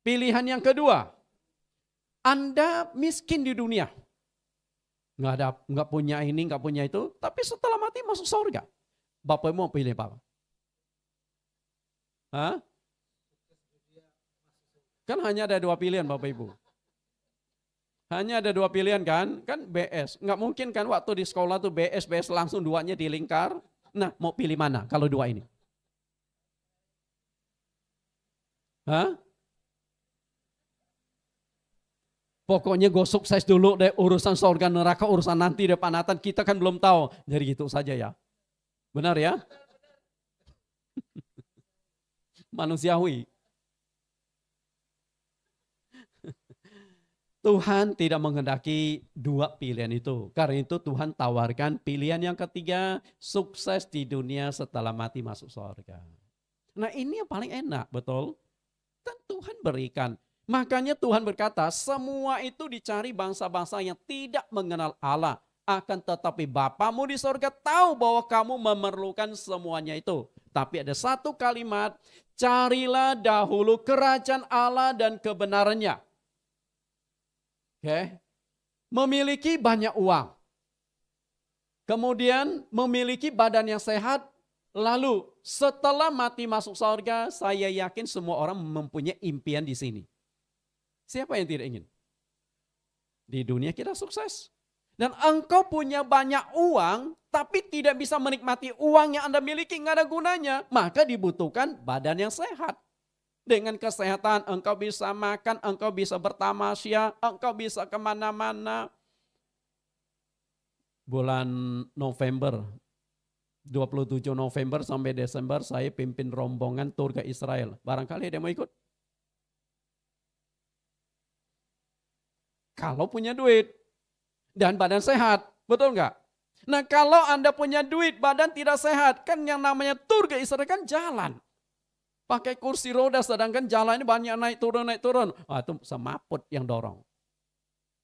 Pilihan yang kedua, Anda miskin di dunia. Nggak punya ini, nggak punya itu, tapi setelah mati masuk surga. Bapak Ibu mau pilih apa? Hah? Kan hanya ada 2 pilihan Bapak Ibu. Hanya ada 2 pilihan kan? Kan BS. Nggak mungkin kan waktu di sekolah tuh BS langsung duanya di lingkar. Nah, mau pilih mana kalau 2 ini? Hah? Pokoknya gue sukses dulu deh, urusan surga neraka, urusan nanti deh Panatan, kita kan belum tahu. Jadi gitu saja ya. Benar ya? Manusiawi. Tuhan tidak menghendaki 2 pilihan itu. Karena itu Tuhan tawarkan pilihan yang ketiga, sukses di dunia setelah mati masuk surga. Nah, ini yang paling enak, betul? Dan Tuhan berikan. Makanya Tuhan berkata, semua itu dicari bangsa-bangsa yang tidak mengenal Allah. Akan tetapi Bapamu di surga tahu bahwa kamu memerlukan semuanya itu. Tapi ada satu kalimat, carilah dahulu kerajaan Allah dan kebenarannya. Oke. Memiliki banyak uang. Kemudian memiliki badan yang sehat. Lalu setelah mati masuk surga, saya yakin semua orang mempunyai impian di sini. Siapa yang tidak ingin? Di dunia kita sukses. Dan engkau punya banyak uang, tapi tidak bisa menikmati uang yang Anda miliki, nggak ada gunanya. Maka dibutuhkan badan yang sehat. Dengan kesehatan engkau bisa makan, engkau bisa bertamasya, engkau bisa kemana-mana. Bulan November, 27 November sampai Desember saya pimpin rombongan tur ke Israel. Barangkali ada yang mau ikut? Kalau punya duit dan badan sehat, betul nggak? Nah kalau Anda punya duit, badan tidak sehat, kan yang namanya tur ke Israel kan jalan. Pakai kursi roda sedangkan jalan ini banyak naik turun. Wah, itu semaput yang dorong.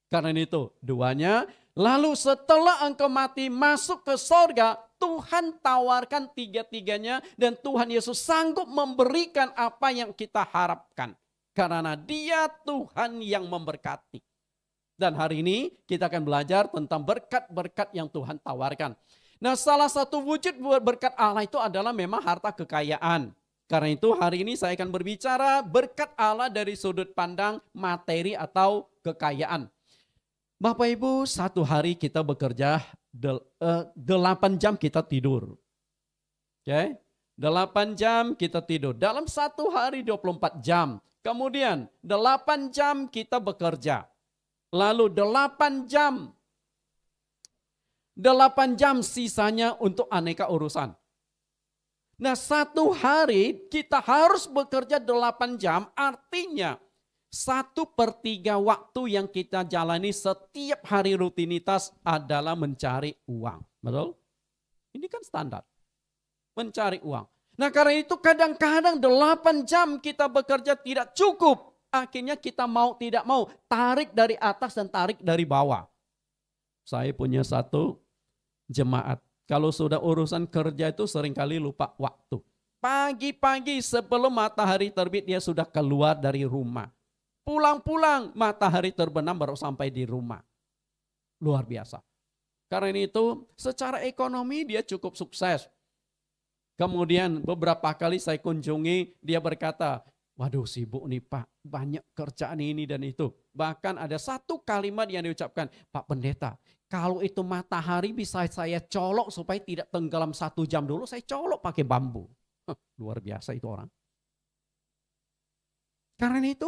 Karena itu duanya, lalu setelah engkau mati masuk ke sorga, Tuhan tawarkan tiga-tiganya dan Tuhan Yesus sanggup memberikan apa yang kita harapkan. Karena Dia Tuhan yang memberkati. Dan hari ini kita akan belajar tentang berkat-berkat yang Tuhan tawarkan. Nah salah satu wujud berkat Allah itu adalah memang harta kekayaan. Karena itu hari ini saya akan berbicara berkat Allah dari sudut pandang materi atau kekayaan. Bapak Ibu, satu hari kita bekerja 8 jam kita tidur. Oke, 8 jam kita tidur. Dalam satu hari 24 jam. Kemudian 8 jam kita bekerja. Lalu 8 jam sisanya untuk aneka urusan. Nah satu hari kita harus bekerja 8 jam, artinya 1/3 waktu yang kita jalani setiap hari rutinitas adalah mencari uang. Betul? Ini kan standar. Mencari uang. Nah karena itu kadang-kadang 8 jam kita bekerja tidak cukup. Akhirnya kita mau tidak mau tarik dari atas dan tarik dari bawah. Saya punya satu jemaat. Kalau sudah urusan kerja itu seringkali lupa waktu. Pagi-pagi sebelum matahari terbit dia sudah keluar dari rumah. Pulang-pulang matahari terbenam baru sampai di rumah. Luar biasa. Karena itu secara ekonomi dia cukup sukses. Kemudian beberapa kali saya kunjungi dia berkata, waduh sibuk nih Pak, banyak kerjaan ini dan itu. Bahkan ada satu kalimat yang diucapkan, Pak Pendeta, kalau itu matahari bisa saya colok supaya tidak tenggelam 1 jam dulu, saya colok pakai bambu. Luar biasa itu orang. Karena itu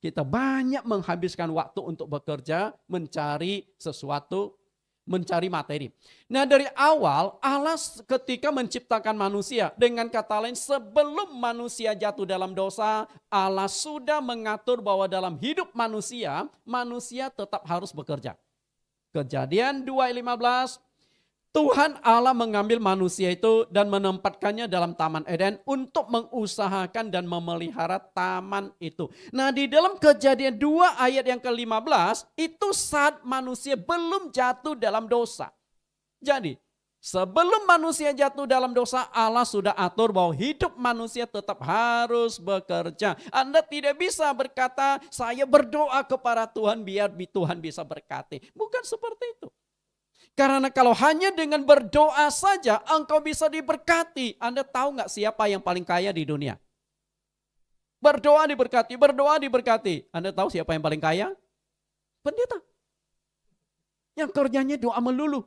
kita banyak menghabiskan waktu untuk bekerja, mencari sesuatu, mencari materi. Nah dari awal Allah ketika menciptakan manusia, dengan kata lain sebelum manusia jatuh dalam dosa, Allah sudah mengatur bahwa dalam hidup manusia, manusia tetap harus bekerja. Kejadian 2:15, Tuhan Allah mengambil manusia itu dan menempatkannya dalam Taman Eden untuk mengusahakan dan memelihara taman itu. Nah di dalam Kejadian 2 ayat yang ke-15 itu saat manusia belum jatuh dalam dosa. Jadi sebelum manusia jatuh dalam dosa Allah sudah atur bahwa hidup manusia tetap harus bekerja. Anda tidak bisa berkata saya berdoa kepada Tuhan biar Tuhan bisa berkati. Bukan seperti itu. Karena kalau hanya dengan berdoa saja engkau bisa diberkati. Anda tahu nggak siapa yang paling kaya di dunia? Berdoa diberkati, berdoa diberkati. Anda tahu siapa yang paling kaya? Pendeta. Yang kerjanya doa melulu.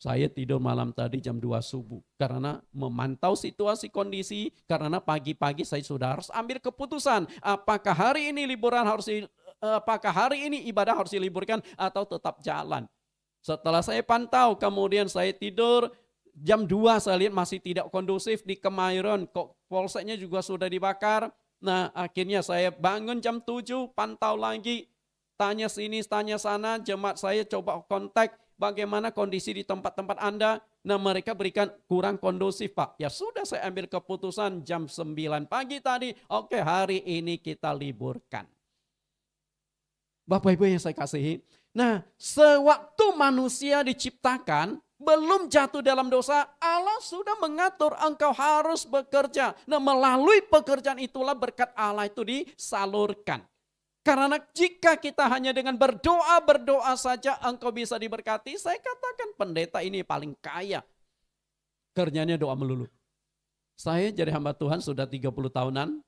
Saya tidur malam tadi jam 2 subuh. Karena memantau situasi kondisi. Karena pagi-pagi saya sudah harus ambil keputusan. Apakah hari ini liburan apakah hari ini ibadah harus diliburkan atau tetap jalan. Setelah saya pantau, kemudian saya tidur, jam 2 saya lihat masih tidak kondusif di Kemayoran, kok polseknya juga sudah dibakar. Nah akhirnya saya bangun jam 7, pantau lagi, tanya sini, tanya sana, jemaat saya coba kontak bagaimana kondisi di tempat-tempat Anda. Nah mereka berikan kurang kondusif Pak. Ya sudah saya ambil keputusan jam 9 pagi tadi, oke hari ini kita liburkan. Bapak Ibu yang saya kasihi, nah sewaktu manusia diciptakan, belum jatuh dalam dosa, Allah sudah mengatur engkau harus bekerja. Nah melalui pekerjaan itulah berkat Allah itu disalurkan. Karena jika kita hanya dengan berdoa saja engkau bisa diberkati, saya katakan pendeta ini paling kaya. Kerjanya doa melulu. Saya jadi hamba Tuhan sudah 30 tahunan.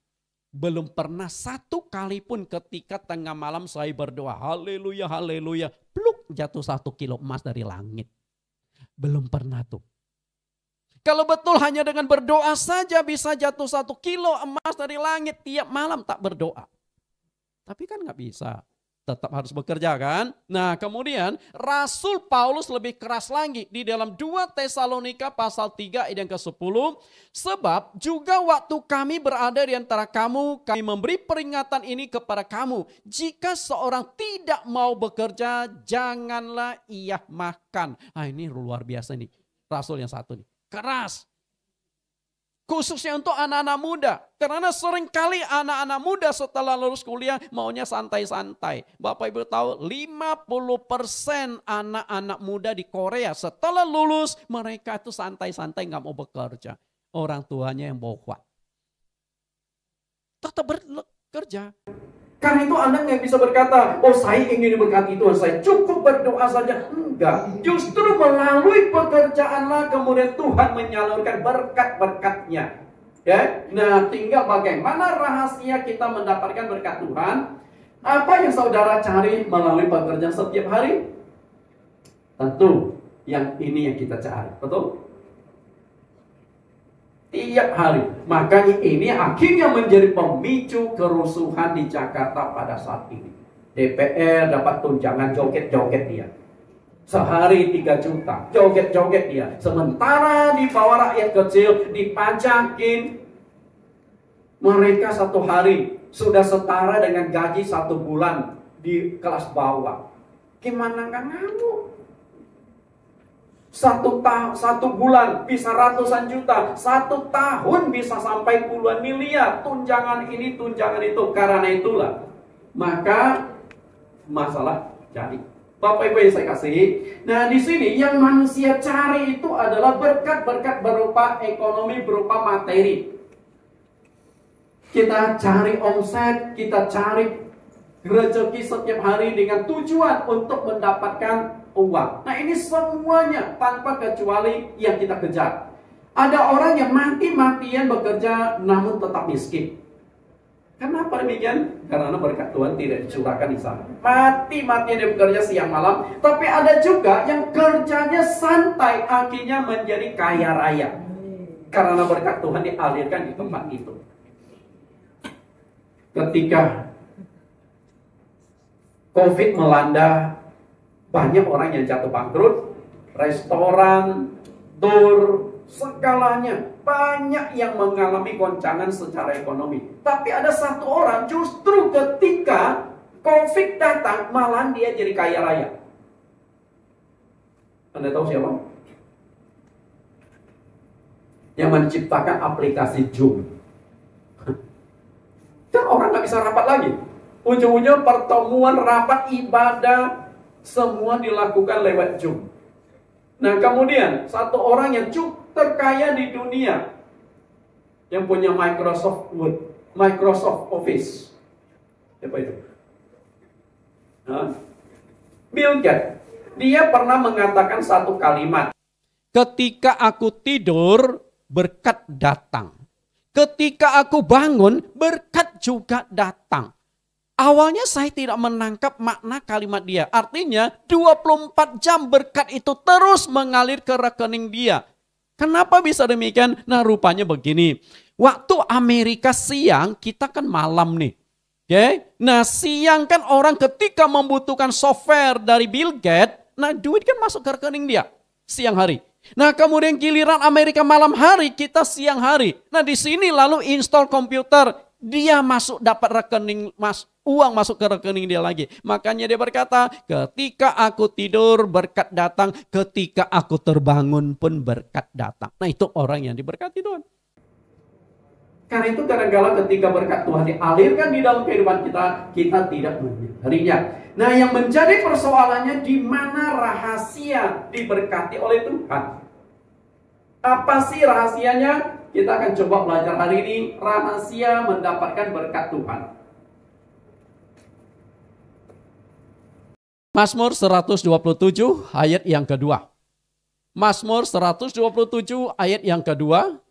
Belum pernah satu kali pun ketika tengah malam saya berdoa, haleluya, haleluya, pluk jatuh 1 kilo emas dari langit. Belum pernah tuh. Kalau betul hanya dengan berdoa saja bisa jatuh 1 kilo emas dari langit tiap malam tak berdoa. Tapi kan gak bisa. Tetap harus bekerja kan? Nah kemudian Rasul Paulus lebih keras lagi di dalam 2 Tesalonika pasal 3 ayat yang ke-10. Sebab juga waktu kami berada di antara kamu, kami memberi peringatan ini kepada kamu. Jika seorang tidak mau bekerja, janganlah ia makan. Nah ini luar biasa nih, Rasul yang satu nih, keras. Khususnya untuk anak-anak muda. Karena seringkali anak-anak muda setelah lulus kuliah maunya santai-santai. Bapak Ibu tahu 50% anak-anak muda di Korea setelah lulus mereka itu santai-santai gak mau bekerja. Orang tuanya yang bawa. Tetap bekerja. Karena itu Anda nggak bisa berkata, oh saya ingin diberkati Tuhan, saya cukup berdoa saja. Enggak, justru melalui pekerjaanlah kemudian Tuhan menyalurkan berkat-berkatnya. Ya, nah tinggal bagaimana rahasia kita mendapatkan berkat Tuhan. Apa yang saudara cari melalui pekerjaan setiap hari? Tentu yang ini yang kita cari, betul? Tiap hari. Makanya ini akhirnya menjadi pemicu kerusuhan di Jakarta pada saat ini. DPR dapat tunjangan joget-joget dia. Sehari 3 juta. Joget-joget dia. Sementara di bawah rakyat kecil dipajakin. Mereka satu hari sudah setara dengan gaji 1 bulan di kelas bawah. Gimana nggak ngamuk? Satu bulan bisa ratusan juta, 1 tahun bisa sampai puluhan miliar. Tunjangan ini, tunjangan itu. Karena itulah maka masalah jadi. Bapak Ibu yang saya kasih. Nah di sini yang manusia cari itu adalah berkat-berkat berupa ekonomi, berupa materi. Kita cari omset, kita cari rezeki setiap hari dengan tujuan untuk mendapatkan uang. Nah ini semuanya tanpa kecuali yang kita kejar. Ada orang yang mati-matian bekerja namun tetap miskin. Kenapa demikian? Karena berkat Tuhan tidak dicurahkan di sana. Mati-matian dia bekerja siang malam. Tapi ada juga yang kerjanya santai, akhirnya menjadi kaya raya. Karena berkat Tuhan dialirkan di tempat itu. Ketika COVID melanda, banyak orang yang jatuh bangkrut, restoran, tur, segalanya. Banyak yang mengalami goncangan secara ekonomi. Tapi ada satu orang justru ketika COVID datang, malah dia jadi kaya raya. Anda tahu siapa? Yang menciptakan aplikasi Zoom. Dan orang nggak bisa rapat lagi. Ujung-ujungnya pertemuan, rapat, ibadah, semua dilakukan lewat Zoom. Nah kemudian satu orang yang cukup terkaya di dunia, yang punya Microsoft Word, Microsoft Office. Apa itu? Bill Gates. Dia pernah mengatakan satu kalimat. Ketika aku tidur, berkat datang. Ketika aku bangun, berkat juga datang. Awalnya saya tidak menangkap makna kalimat dia. Artinya 24 jam berkat itu terus mengalir ke rekening dia. Kenapa bisa demikian? Nah rupanya begini. Waktu Amerika siang, kita kan malam nih. Okay? Nah siang kan orang ketika membutuhkan software dari Bill Gates, nah duit kan masuk ke rekening dia siang hari. Nah kemudian giliran Amerika malam hari, kita siang hari. Nah di sini lalu install komputer, dia masuk dapat rekening, uang masuk ke rekening dia lagi. Makanya dia berkata, ketika aku tidur berkat datang, ketika aku terbangun pun berkat datang. Nah itu orang yang diberkati Tuhan. Karena itu kadang-kala ketika berkat Tuhan dialirkan di dalam kehidupan kita, kita tidak menyadarinya. Nah yang menjadi persoalannya di mana rahasia diberkati oleh Tuhan. Apa sih rahasianya? Kita akan coba belajar hari ini rahasia mendapatkan berkat Tuhan. Mazmur 127 ayat yang kedua. Mazmur 127 ayat yang kedua.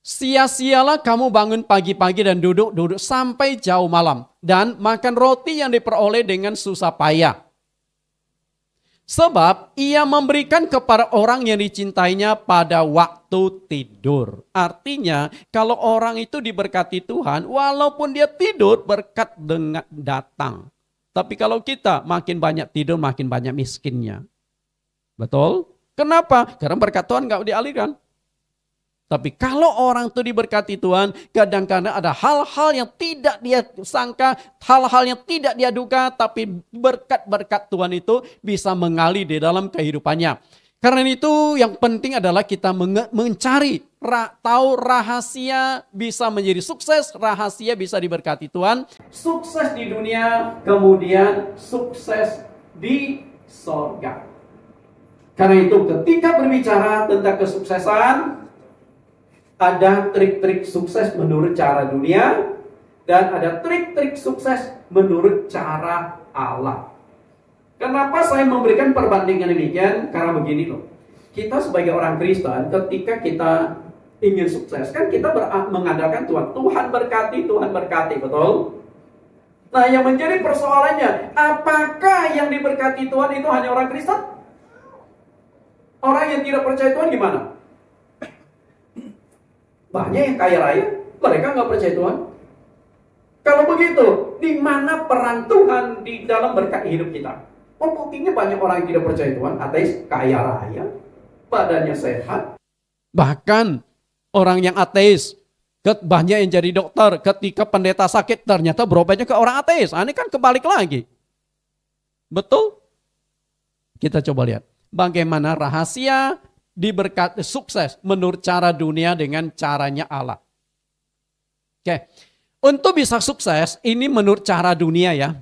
Sia-sialah kamu bangun pagi-pagi dan duduk sampai jauh malam. Dan makan roti yang diperoleh dengan susah payah. Sebab ia memberikan kepada orang yang dicintainya pada waktu tidur. Artinya kalau orang itu diberkati Tuhan, walaupun dia tidur berkat dengan datang. Tapi kalau kita makin banyak tidur, makin banyak miskinnya. Betul? Kenapa? Karena berkat Tuhan nggak dialirkan. Tapi kalau orang itu diberkati Tuhan, kadang-kadang ada hal-hal yang tidak dia sangka, hal-hal yang tidak dia duga, tapi berkat-berkat Tuhan itu bisa mengalir di dalam kehidupannya. Karena itu yang penting adalah kita mencari, tahu rahasia bisa menjadi sukses, rahasia bisa diberkati Tuhan. Sukses di dunia, kemudian sukses di sorga. Karena itu ketika berbicara tentang kesuksesan, ada trik-trik sukses menurut cara dunia, dan ada trik-trik sukses menurut cara Allah. Kenapa saya memberikan perbandingan demikian? Karena begini loh. Kita sebagai orang Kristen, ketika kita ingin sukses, kan kita mengandalkan Tuhan. Tuhan berkati, betul? Nah, yang menjadi persoalannya, apakah yang diberkati Tuhan itu hanya orang Kristen? Orang yang tidak percaya Tuhan gimana? Banyak yang kaya raya, mereka nggak percaya Tuhan. Kalau begitu, di mana peran Tuhan di dalam berkat hidup kita? Oh, buktinya banyak orang yang tidak percaya Tuhan, ateis, kaya raya, badannya sehat. Bahkan orang yang ateis, banyak yang jadi dokter, ketika pendeta sakit, ternyata berobatnya ke orang ateis. Ini kan kebalik lagi. Betul? Kita coba lihat, bagaimana rahasia diberkati sukses menurut cara dunia dengan caranya Allah. Oke, untuk bisa sukses ini menurut cara dunia ya.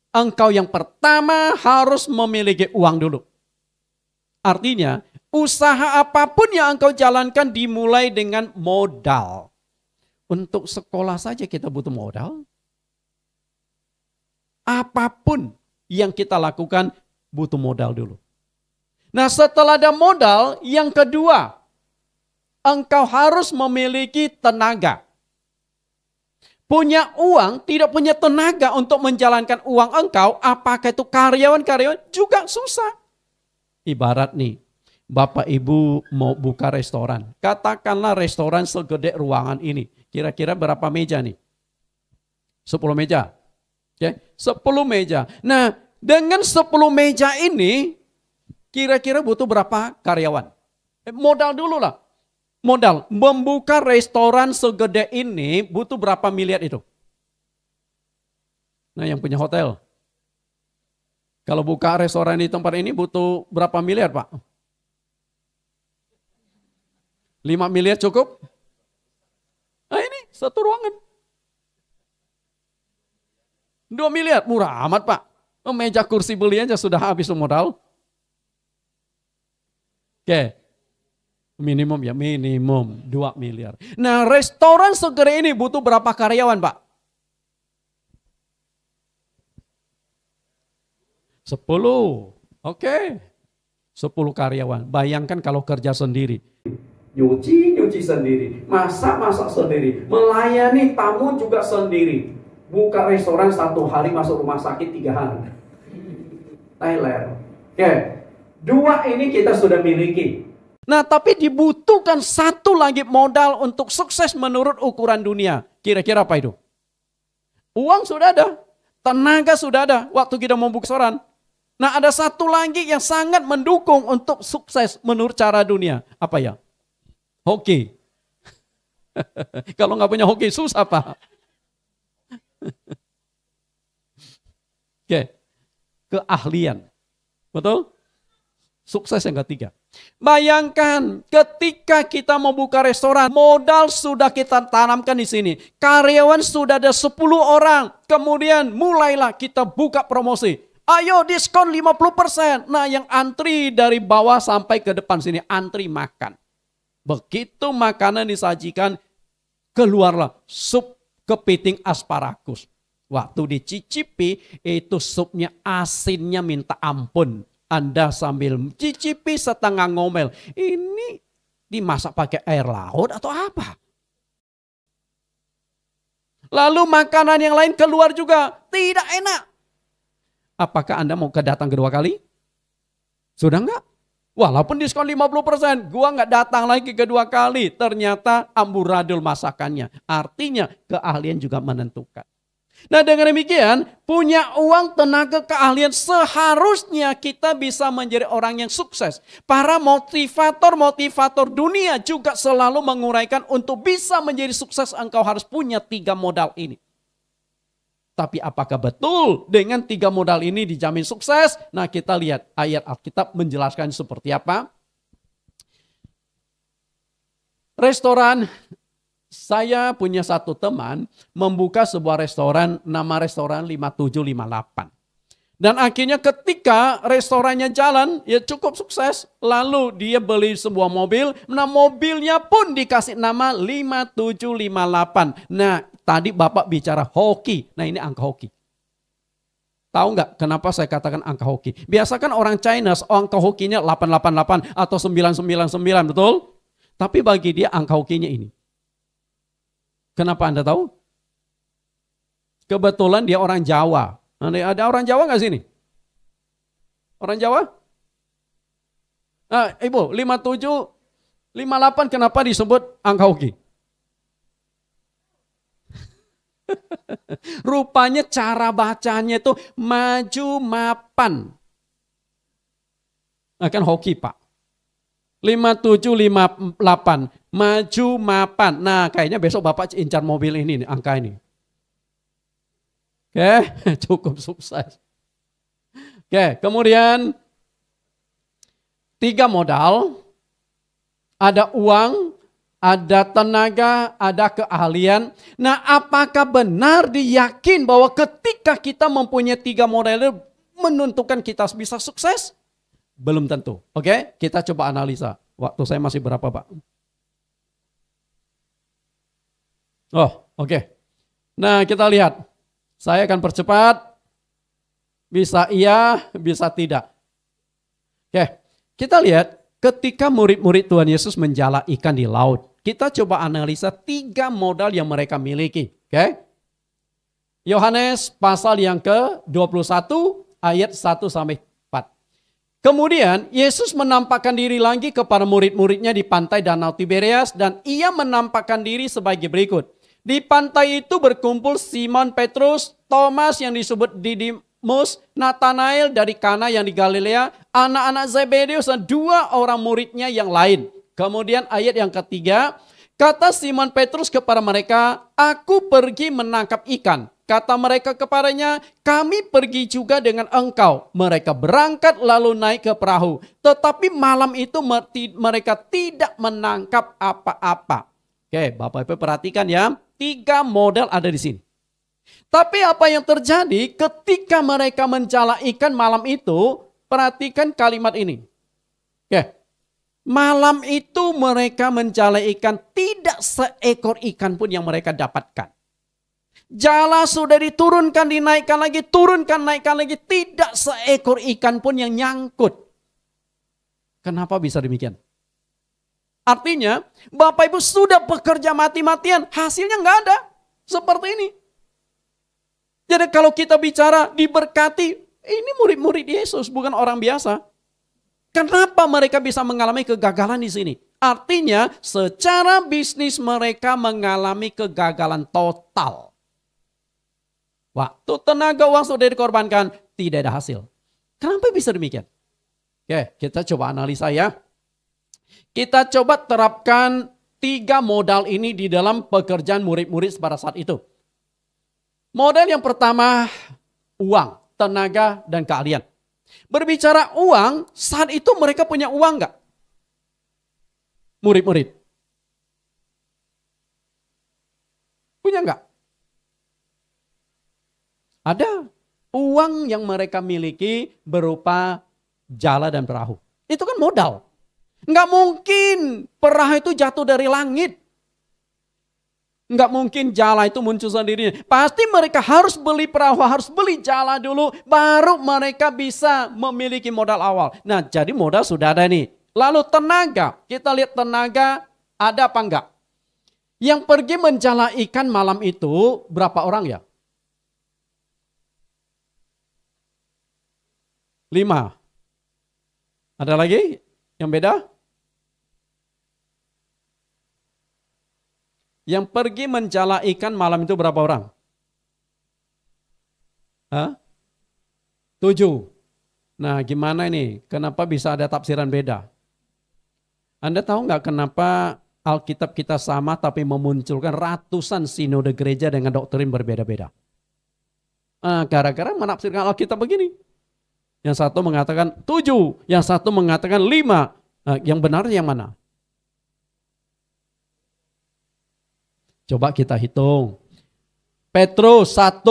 Engkau yang pertama harus memiliki uang dulu. Artinya usaha apapun yang engkau jalankan dimulai dengan modal. Untuk sekolah saja kita butuh modal. Apapun yang kita lakukan butuh modal dulu. Nah, setelah ada modal, yang kedua, engkau harus memiliki tenaga. Punya uang, tidak punya tenaga untuk menjalankan uang engkau, apakah itu karyawan-karyawan, juga susah. Ibarat nih, Bapak Ibu mau buka restoran. Katakanlah restoran segede ruangan ini. Kira-kira berapa meja nih? 10 meja. Oke, 10 meja. Nah, dengan 10 meja ini, kira-kira butuh berapa karyawan? Modal dulu lah. Modal. Membuka restoran segede ini butuh berapa miliar itu? Nah, yang punya hotel. Kalau buka restoran di tempat ini butuh berapa miliar, Pak? 5 miliar cukup? Nah, ini satu ruangan. 2 miliar, murah amat, Pak. Meja kursi beli aja sudah habis modal. Oke, minimum ya, minimum 2 miliar. Nah, restoran segede ini butuh berapa karyawan, Pak? 10, oke. 10 karyawan, bayangkan kalau kerja sendiri. Nyuci sendiri, masak sendiri, melayani tamu juga sendiri. Buka restoran 1 hari, masuk rumah sakit 3 hari. Thailand. Oke, 2 ini kita sudah miliki. Nah, tapi dibutuhkan 1 lagi modal untuk sukses menurut ukuran dunia. Kira-kira apa itu? Uang sudah ada, tenaga sudah ada waktu kita mau buka restoran. Nah, ada 1 lagi yang sangat mendukung untuk sukses menurut cara dunia. Apa ya? Hoki. Kalau nggak punya hoki susah, Pak. Oke, keahlian. Betul? Sukses yang ketiga. Bayangkan ketika kita mau buka restoran, modal sudah kita tanamkan di sini. Karyawan sudah ada 10 orang. Kemudian mulailah kita buka promosi. Ayo diskon 50%. Nah, yang antri dari bawah sampai ke depan sini antri makan. Begitu makanan disajikan, keluarlah sup kepiting asparagus. Waktu dicicipi, itu supnya asinnya minta ampun. Anda sambil cicipi setengah ngomel. Ini dimasak pakai air laut atau apa? Lalu makanan yang lain keluar juga. Tidak enak. Apakah Anda mau datang kedua kali? Sudah enggak? Walaupun diskon 50%, gua nggak datang lagi kedua kali. Ternyata amburadul masakannya. Artinya keahlian juga menentukan. Nah dengan demikian, punya uang, tenaga, keahlian, seharusnya kita bisa menjadi orang yang sukses. Para motivator-motivator dunia juga selalu menguraikan untuk bisa menjadi sukses engkau harus punya 3 modal ini. Tapi apakah betul dengan 3 modal ini dijamin sukses? Nah kita lihat ayat Alkitab menjelaskan seperti apa. Restoran. Saya punya satu teman membuka sebuah restoran, nama restoran 5758. Dan akhirnya ketika restorannya jalan, ya cukup sukses. Lalu dia beli sebuah mobil, nah mobilnya pun dikasih nama 5758. Nah tadi Bapak bicara hoki, nah ini angka hoki. Tahu nggak kenapa saya katakan angka hoki? Biasakan orang China angka hokinya 888 atau 999, betul? Tapi bagi dia angka hokinya ini. Kenapa Anda tahu? Kebetulan dia orang Jawa. Ada orang Jawa nggak sini? Orang Jawa? Nah, Ibu, 5758 kenapa disebut angka hoki? Rupanya cara bacanya itu maju mapan. Kan hoki Pak. 5758 maju mapan. Nah kayaknya besok Bapak incar mobil ini nih, angka ini. Oke, cukup sukses. Oke, kemudian 3 modal. Ada uang, ada tenaga, ada keahlian. Nah apakah benar diyakin bahwa ketika kita mempunyai 3 modal itu menentukan kita bisa sukses? Belum tentu. Oke, kita coba analisa. Waktu saya masih berapa, Pak? Oh, oke. Nah, kita lihat. Saya akan percepat. Bisa iya, bisa tidak. Oke, kita lihat ketika murid-murid Tuhan Yesus menjala ikan di laut. Kita coba analisa 3 modal yang mereka miliki. Oke. Yohanes pasal yang ke-21 ayat 1 sampai 4. Kemudian Yesus menampakkan diri lagi kepada murid-muridnya di pantai Danau Tiberias dan ia menampakkan diri sebagai berikut. Di pantai itu berkumpul Simon Petrus, Thomas yang disebut Didimus, Nathanael dari Kana yang di Galilea, anak-anak Zebedeus dan 2 orang muridnya yang lain. Kemudian ayat yang ketiga, kata Simon Petrus kepada mereka, aku pergi menangkap ikan. Kata mereka kepadanya, kami pergi juga dengan engkau. Mereka berangkat lalu naik ke perahu. Tetapi malam itu mereka tidak menangkap apa-apa. Oke, Bapak Ibu perhatikan ya, 3 modal ada di sini. Tapi apa yang terjadi ketika mereka menjala ikan malam itu, perhatikan kalimat ini. Oke, malam itu mereka menjala ikan, tidak seekor ikan pun yang mereka dapatkan. Jala sudah diturunkan, dinaikkan lagi, turunkan, naikkan lagi. Tidak seekor ikan pun yang nyangkut. Kenapa bisa demikian? Artinya, Bapak Ibu sudah bekerja mati-matian, hasilnya nggak ada. Seperti ini. Jadi kalau kita bicara diberkati, ini murid-murid Yesus, bukan orang biasa. Kenapa mereka bisa mengalami kegagalan di sini? Artinya, secara bisnis mereka mengalami kegagalan total. Waktu, tenaga, uang sudah dikorbankan, tidak ada hasil. Kenapa bisa demikian? Oke, kita coba analisa ya. Kita coba terapkan 3 modal ini di dalam pekerjaan murid-murid pada saat itu. Modal yang pertama, uang, tenaga, dan keahlian. Berbicara uang, saat itu mereka punya uang enggak? Murid-murid. Punya enggak? Ada. Uang yang mereka miliki berupa jala dan perahu. Itu kan modal. Enggak mungkin perahu itu jatuh dari langit. Enggak mungkin jala itu muncul sendirinya. Pasti mereka harus beli perahu, harus beli jala dulu. Baru mereka bisa memiliki modal awal. Nah jadi modal sudah ada nih. Lalu tenaga. Kita lihat tenaga ada apa enggak. Yang pergi menjala ikan malam itu berapa orang ya? 5. Ada lagi yang beda? Yang pergi menjala ikan malam itu berapa orang? Hah? 7. Nah gimana ini? Kenapa bisa ada tafsiran beda? Anda tahu nggak kenapa Alkitab kita sama tapi memunculkan ratusan sinode gereja dengan doktrin berbeda-beda? Gara-gara menafsirkan Alkitab begini. Yang satu mengatakan 7, yang satu mengatakan 5. Yang benar yang mana? Coba kita hitung. Petrus 1,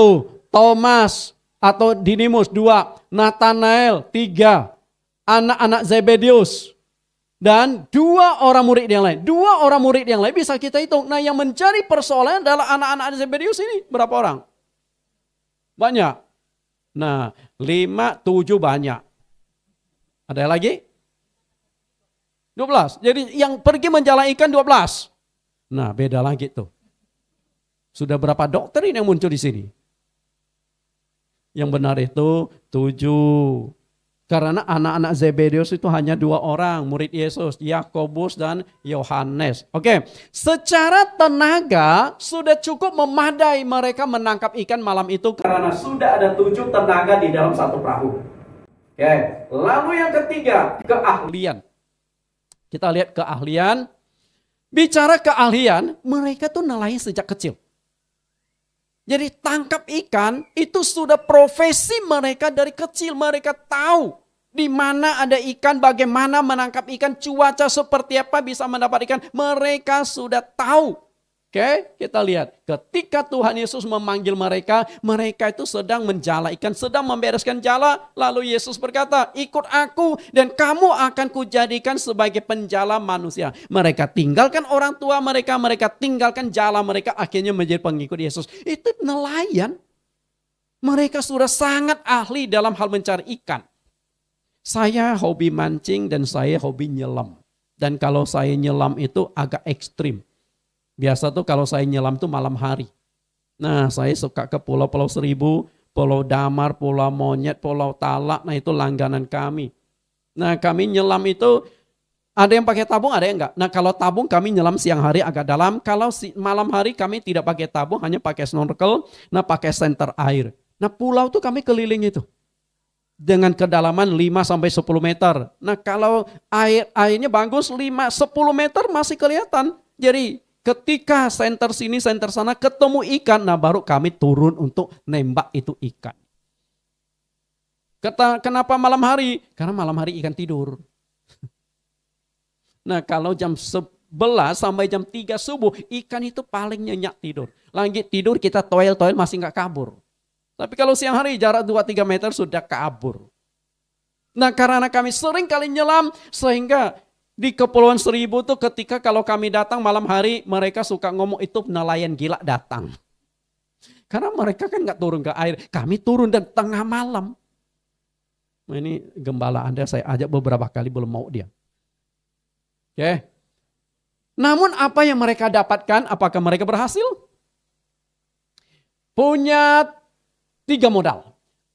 Thomas atau Didimus 2, Nathanael 3, anak-anak Zebedius, dan 2 orang murid yang lain. 2 orang murid yang lain bisa kita hitung. Nah yang menjadi persoalan adalah anak-anak Zebedius ini. Berapa orang? Banyak. Nah 5, 7 banyak. Ada lagi? 12. Jadi yang pergi menjala ikan 12. Nah beda lagi tuh. Sudah berapa doktrin yang muncul di sini? Yang benar itu 7. Karena anak-anak Zebedius itu hanya 2 orang, murid Yesus, Yakobus dan Yohanes. Oke, secara tenaga sudah cukup memadai mereka menangkap ikan malam itu karena sudah ada 7 tenaga di dalam satu perahu. Oke, lalu yang ketiga, keahlian. Kita lihat keahlian. Bicara keahlian, mereka tuh nelayan sejak kecil. Jadi tangkap ikan itu sudah profesi mereka dari kecil. Mereka tahu di mana ada ikan, bagaimana menangkap ikan, cuaca seperti apa bisa mendapat ikan. Mereka sudah tahu. Oke, kita lihat. Ketika Tuhan Yesus memanggil mereka, mereka itu sedang menjala ikan, sedang membereskan jala. Lalu Yesus berkata, ikut aku dan kamu akan kujadikan sebagai penjala manusia. Mereka tinggalkan orang tua mereka, mereka tinggalkan jala mereka, akhirnya menjadi pengikut Yesus. Itu nelayan. Mereka sudah sangat ahli dalam hal mencari ikan. Saya hobi mancing dan saya hobi nyelam. Dan kalau saya nyelam itu agak ekstrim. Biasa tuh kalau saya nyelam tuh malam hari. Nah saya suka ke Pulau Seribu, Pulau Damar, Pulau Monyet, Pulau Talak. Nah itu langganan kami. Nah kami nyelam itu ada yang pakai tabung, ada yang enggak. Nah kalau tabung kami nyelam siang hari agak dalam. Kalau malam hari kami tidak pakai tabung, hanya pakai snorkel. Nah pakai senter air. Nah pulau tuh kami keliling itu. Dengan kedalaman 5-10 meter. Nah kalau airnya bagus 5-10 meter masih kelihatan. Jadi ketika senter sini, senter sana ketemu ikan, nah baru kami turun untuk nembak itu ikan. Kenapa malam hari? Karena malam hari ikan tidur. Nah kalau jam 11 sampai jam 3 subuh, ikan itu paling nyenyak tidur. Lagi tidur kita toel masih nggak kabur. Tapi kalau siang hari jarak 2-3 meter sudah kabur. Nah karena kami sering kali nyelam sehingga di Kepulauan Seribu tuh ketika kalau kami datang malam hari, mereka suka ngomong itu nelayan gila datang. Karena mereka kan nggak turun ke air, kami turun dan tengah malam. Nah ini gembala Anda saya ajak beberapa kali belum mau dia. Oke. Namun apa yang mereka dapatkan, apakah mereka berhasil? Punya 3 modal.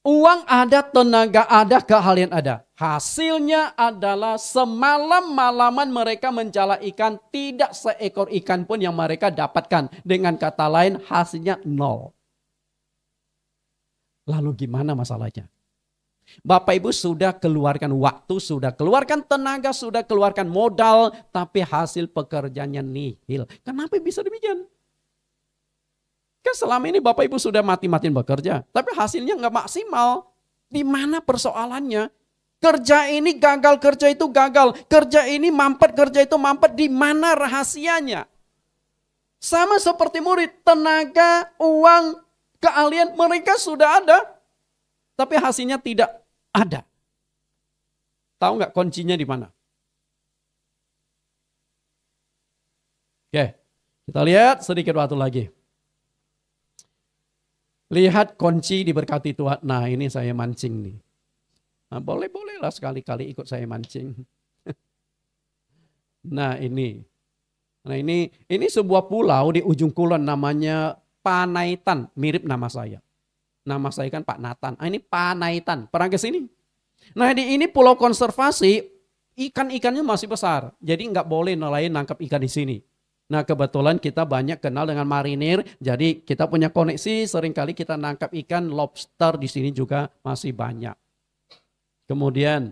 Uang ada, tenaga ada, keahlian ada. Hasilnya adalah semalam-malaman mereka menjala ikan, tidak seekor ikan pun yang mereka dapatkan. Dengan kata lain hasilnya 0. Lalu gimana masalahnya? Bapak Ibu sudah keluarkan waktu, sudah keluarkan tenaga, sudah keluarkan modal, tapi hasil pekerjaannya nihil. Kenapa bisa demikian? Kan selama ini Bapak Ibu sudah mati-matiin bekerja, tapi hasilnya nggak maksimal. Di mana persoalannya? Kerja ini gagal, kerja itu gagal, kerja ini mampet, kerja itu mampet. Di mana rahasianya? Sama seperti murid, tenaga, uang, keahlian mereka sudah ada, tapi hasilnya tidak ada. Tahu nggak kuncinya di mana? Oke, kita lihat sedikit waktu lagi. Lihat kunci diberkati Tuhan. Nah ini saya mancing nih. Nah, boleh-bolehlah sekali-kali ikut saya mancing. Nah ini sebuah pulau di ujung kulon namanya Panaitan. Mirip nama saya. Nama saya kan Pak Nathan. Ini Panaitan. Pernah ke sini? Nah ini pulau konservasi. Ikan-ikannya masih besar. Jadi nggak boleh nelayan nangkap ikan di sini. Nah kebetulan kita banyak kenal dengan marinir, jadi kita punya koneksi, seringkali kita nangkap ikan lobster di sini juga masih banyak. Kemudian,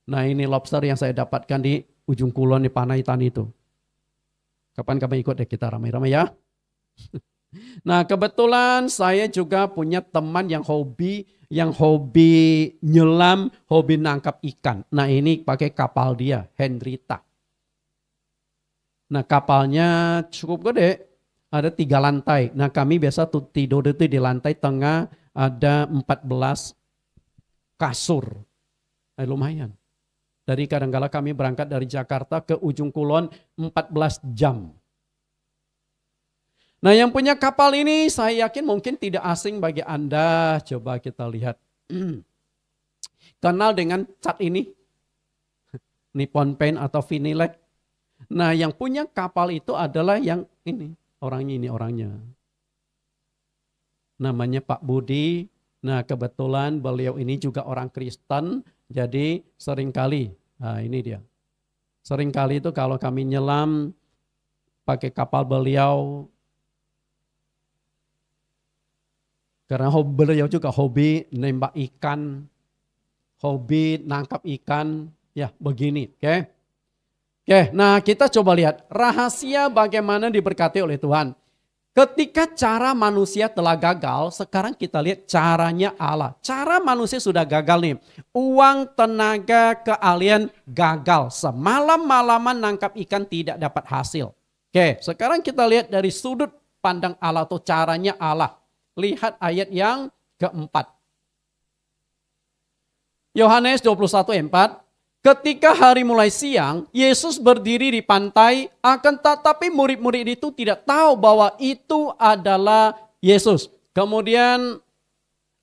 nah ini lobster yang saya dapatkan di ujung kulon di Panaitan itu. Kapan kamu ikut deh kita ramai-ramai ya. Nah kebetulan saya juga punya teman yang hobi nyelam, hobi nangkap ikan. Nah ini pakai kapal dia, Hendrita. Nah kapalnya cukup gede, ada 3 lantai. Nah kami biasa tidur itu di lantai tengah, ada 14 kasur. Nah, lumayan. Dari kadang-kala kami berangkat dari Jakarta ke ujung kulon 14 jam. Nah yang punya kapal ini saya yakin mungkin tidak asing bagi Anda. Coba kita lihat. Kenal dengan cat ini? Nippon Paint atau Vinilek. Nah yang punya kapal itu adalah yang ini. Orangnya. Namanya Pak Budi. Nah kebetulan beliau ini juga orang Kristen. Jadi seringkali, nah ini dia. Seringkali itu kalau kami nyelam pakai kapal beliau. Karena beliau juga hobi nembak ikan, hobi nangkap ikan, ya begini, oke. Oke, nah kita coba lihat rahasia bagaimana diberkati oleh Tuhan. Ketika cara manusia telah gagal, sekarang kita lihat caranya Allah. Cara manusia sudah gagal nih. Uang, tenaga, keahlian gagal. Semalam-malaman nangkap ikan tidak dapat hasil. Oke, sekarang kita lihat dari sudut pandang Allah atau caranya Allah. Lihat ayat yang keempat. Yohanes 21:4. Ketika hari mulai siang, Yesus berdiri di pantai, akan tetapi murid-murid itu tidak tahu bahwa itu adalah Yesus. Kemudian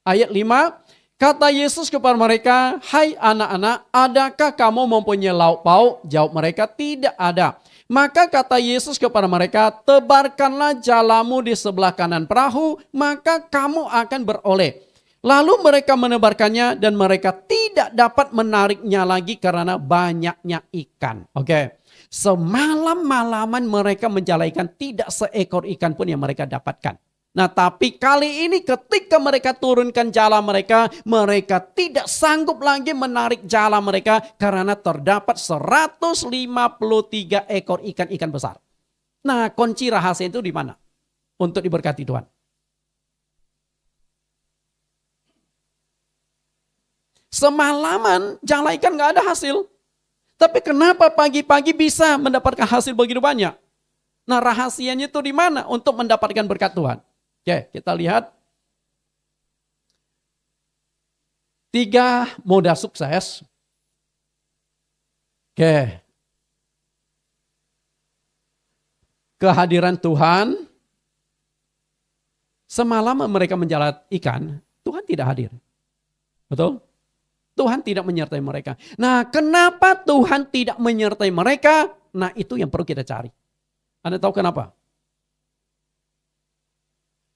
ayat 5, kata Yesus kepada mereka, hai anak-anak, adakah kamu mempunyai lauk pauk? Jawab mereka, tidak ada. Maka kata Yesus kepada mereka, tebarkanlah jalamu di sebelah kanan perahu, maka kamu akan beroleh. Lalu mereka menebarkannya dan mereka tidak dapat menariknya lagi karena banyaknya ikan. Oke. Semalam-malaman mereka menjala ikan, tidak seekor ikan pun yang mereka dapatkan. Nah tapi kali ini ketika mereka turunkan jala mereka, mereka tidak sanggup lagi menarik jala mereka karena terdapat 153 ekor ikan-ikan besar. Nah kunci rahasia itu di mana? Untuk diberkati Tuhan. Semalaman jala ikan gak ada hasil. Tapi kenapa pagi-pagi bisa mendapatkan hasil begitu banyak? Nah rahasianya itu di mana untuk mendapatkan berkat Tuhan? Oke, kita lihat 3 moda sukses. Oke. Kehadiran Tuhan. Semalam mereka menjala ikan, Tuhan tidak hadir. Betul? Tuhan tidak menyertai mereka. Nah, kenapa Tuhan tidak menyertai mereka? Nah, itu yang perlu kita cari. Anda tahu kenapa?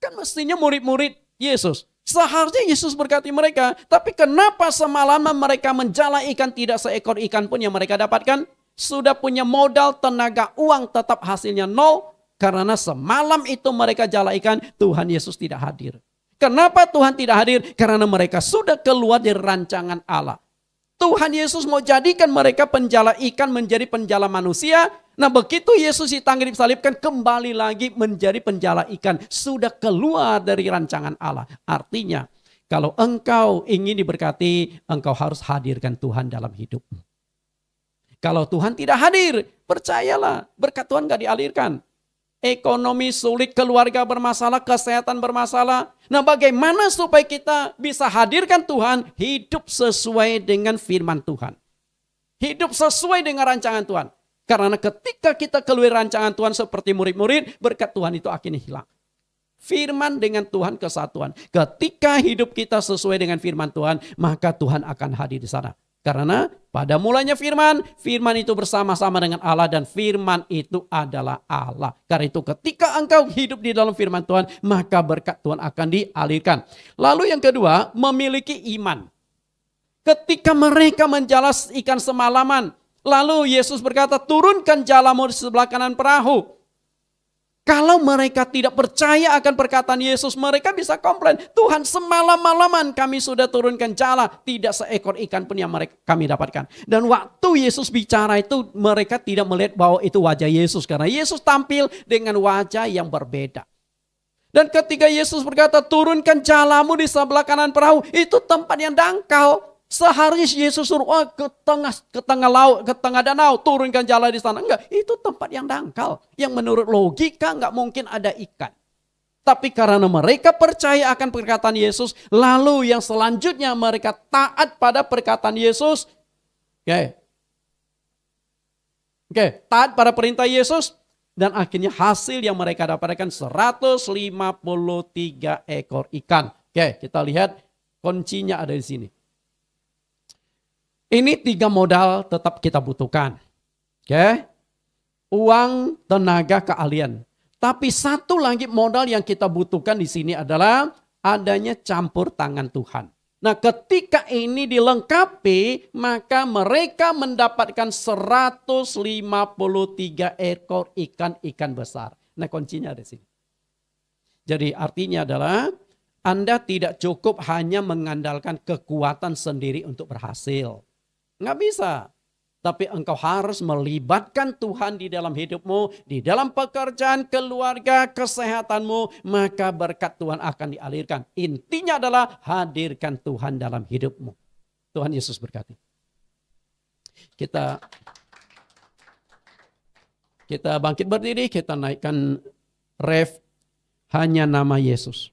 Kan mestinya murid-murid Yesus. Seharusnya Yesus berkati mereka. Tapi kenapa semalaman mereka menjala ikan, tidak seekor ikan pun yang mereka dapatkan? Sudah punya modal, tenaga, uang, tetap hasilnya nol. Karena semalam itu mereka jala ikan, Tuhan Yesus tidak hadir. Kenapa Tuhan tidak hadir? Karena mereka sudah keluar dari rancangan Allah. Tuhan Yesus mau jadikan mereka penjala ikan menjadi penjala manusia. Nah begitu Yesus ditangkap disalibkan, kembali lagi menjadi penjala ikan. Sudah keluar dari rancangan Allah. Artinya kalau engkau ingin diberkati, engkau harus hadirkan Tuhan dalam hidupmu. Kalau Tuhan tidak hadir, percayalah berkat Tuhan gak dialirkan. Ekonomi sulit, keluarga bermasalah, kesehatan bermasalah. Nah bagaimana supaya kita bisa hadirkan Tuhan? Hidup sesuai dengan firman Tuhan. Hidup sesuai dengan rancangan Tuhan. Karena ketika kita keluar rancangan Tuhan seperti murid-murid, berkat Tuhan itu akhirnya hilang. Firman dengan Tuhan kesatuan. Ketika hidup kita sesuai dengan firman Tuhan, maka Tuhan akan hadir di sana. Karena pada mulanya firman itu bersama-sama dengan Allah dan firman itu adalah Allah. Karena itu ketika engkau hidup di dalam firman Tuhan, maka berkat Tuhan akan dialirkan. Lalu yang kedua, memiliki iman. Ketika mereka menjala ikan semalaman, Lalu Yesus berkata, turunkan jalamu di sebelah kanan perahu. Kalau mereka tidak percaya akan perkataan Yesus, mereka bisa komplain, Tuhan semalam-malaman kami sudah turunkan jala, tidak seekor ikan pun yang kami dapatkan. Dan waktu Yesus bicara itu, mereka tidak melihat bahwa itu wajah Yesus, karena Yesus tampil dengan wajah yang berbeda. Dan ketika Yesus berkata, turunkan jalamu di sebelah kanan perahu, itu tempat yang dangkal. Seharusnya Yesus suruh ke tengah laut, ke tengah danau, turunkan jala di sana. Enggak, itu tempat yang dangkal. Yang menurut logika enggak mungkin ada ikan. Tapi karena mereka percaya akan perkataan Yesus, lalu yang selanjutnya mereka taat pada perkataan Yesus. Oke, taat pada perintah Yesus. Dan akhirnya hasil yang mereka dapatkan 153 ekor ikan. Oke, kita lihat kuncinya ada di sini. Ini 3 modal tetap kita butuhkan. Oke. Uang, tenaga, keahlian. Tapi satu lagi modal yang kita butuhkan di sini adalah adanya campur tangan Tuhan. Nah, ketika ini dilengkapi, maka mereka mendapatkan 153 ekor ikan-ikan besar. Nah, kuncinya ada di sini. Jadi artinya adalah Anda tidak cukup hanya mengandalkan kekuatan sendiri untuk berhasil. Nggak bisa. Tapi engkau harus melibatkan Tuhan di dalam hidupmu, di dalam pekerjaan, keluarga, kesehatanmu, maka berkat Tuhan akan dialirkan. Intinya adalah hadirkan Tuhan dalam hidupmu. Tuhan Yesus berkati. Kita bangkit berdiri, kita naikkan ref hanya nama Yesus.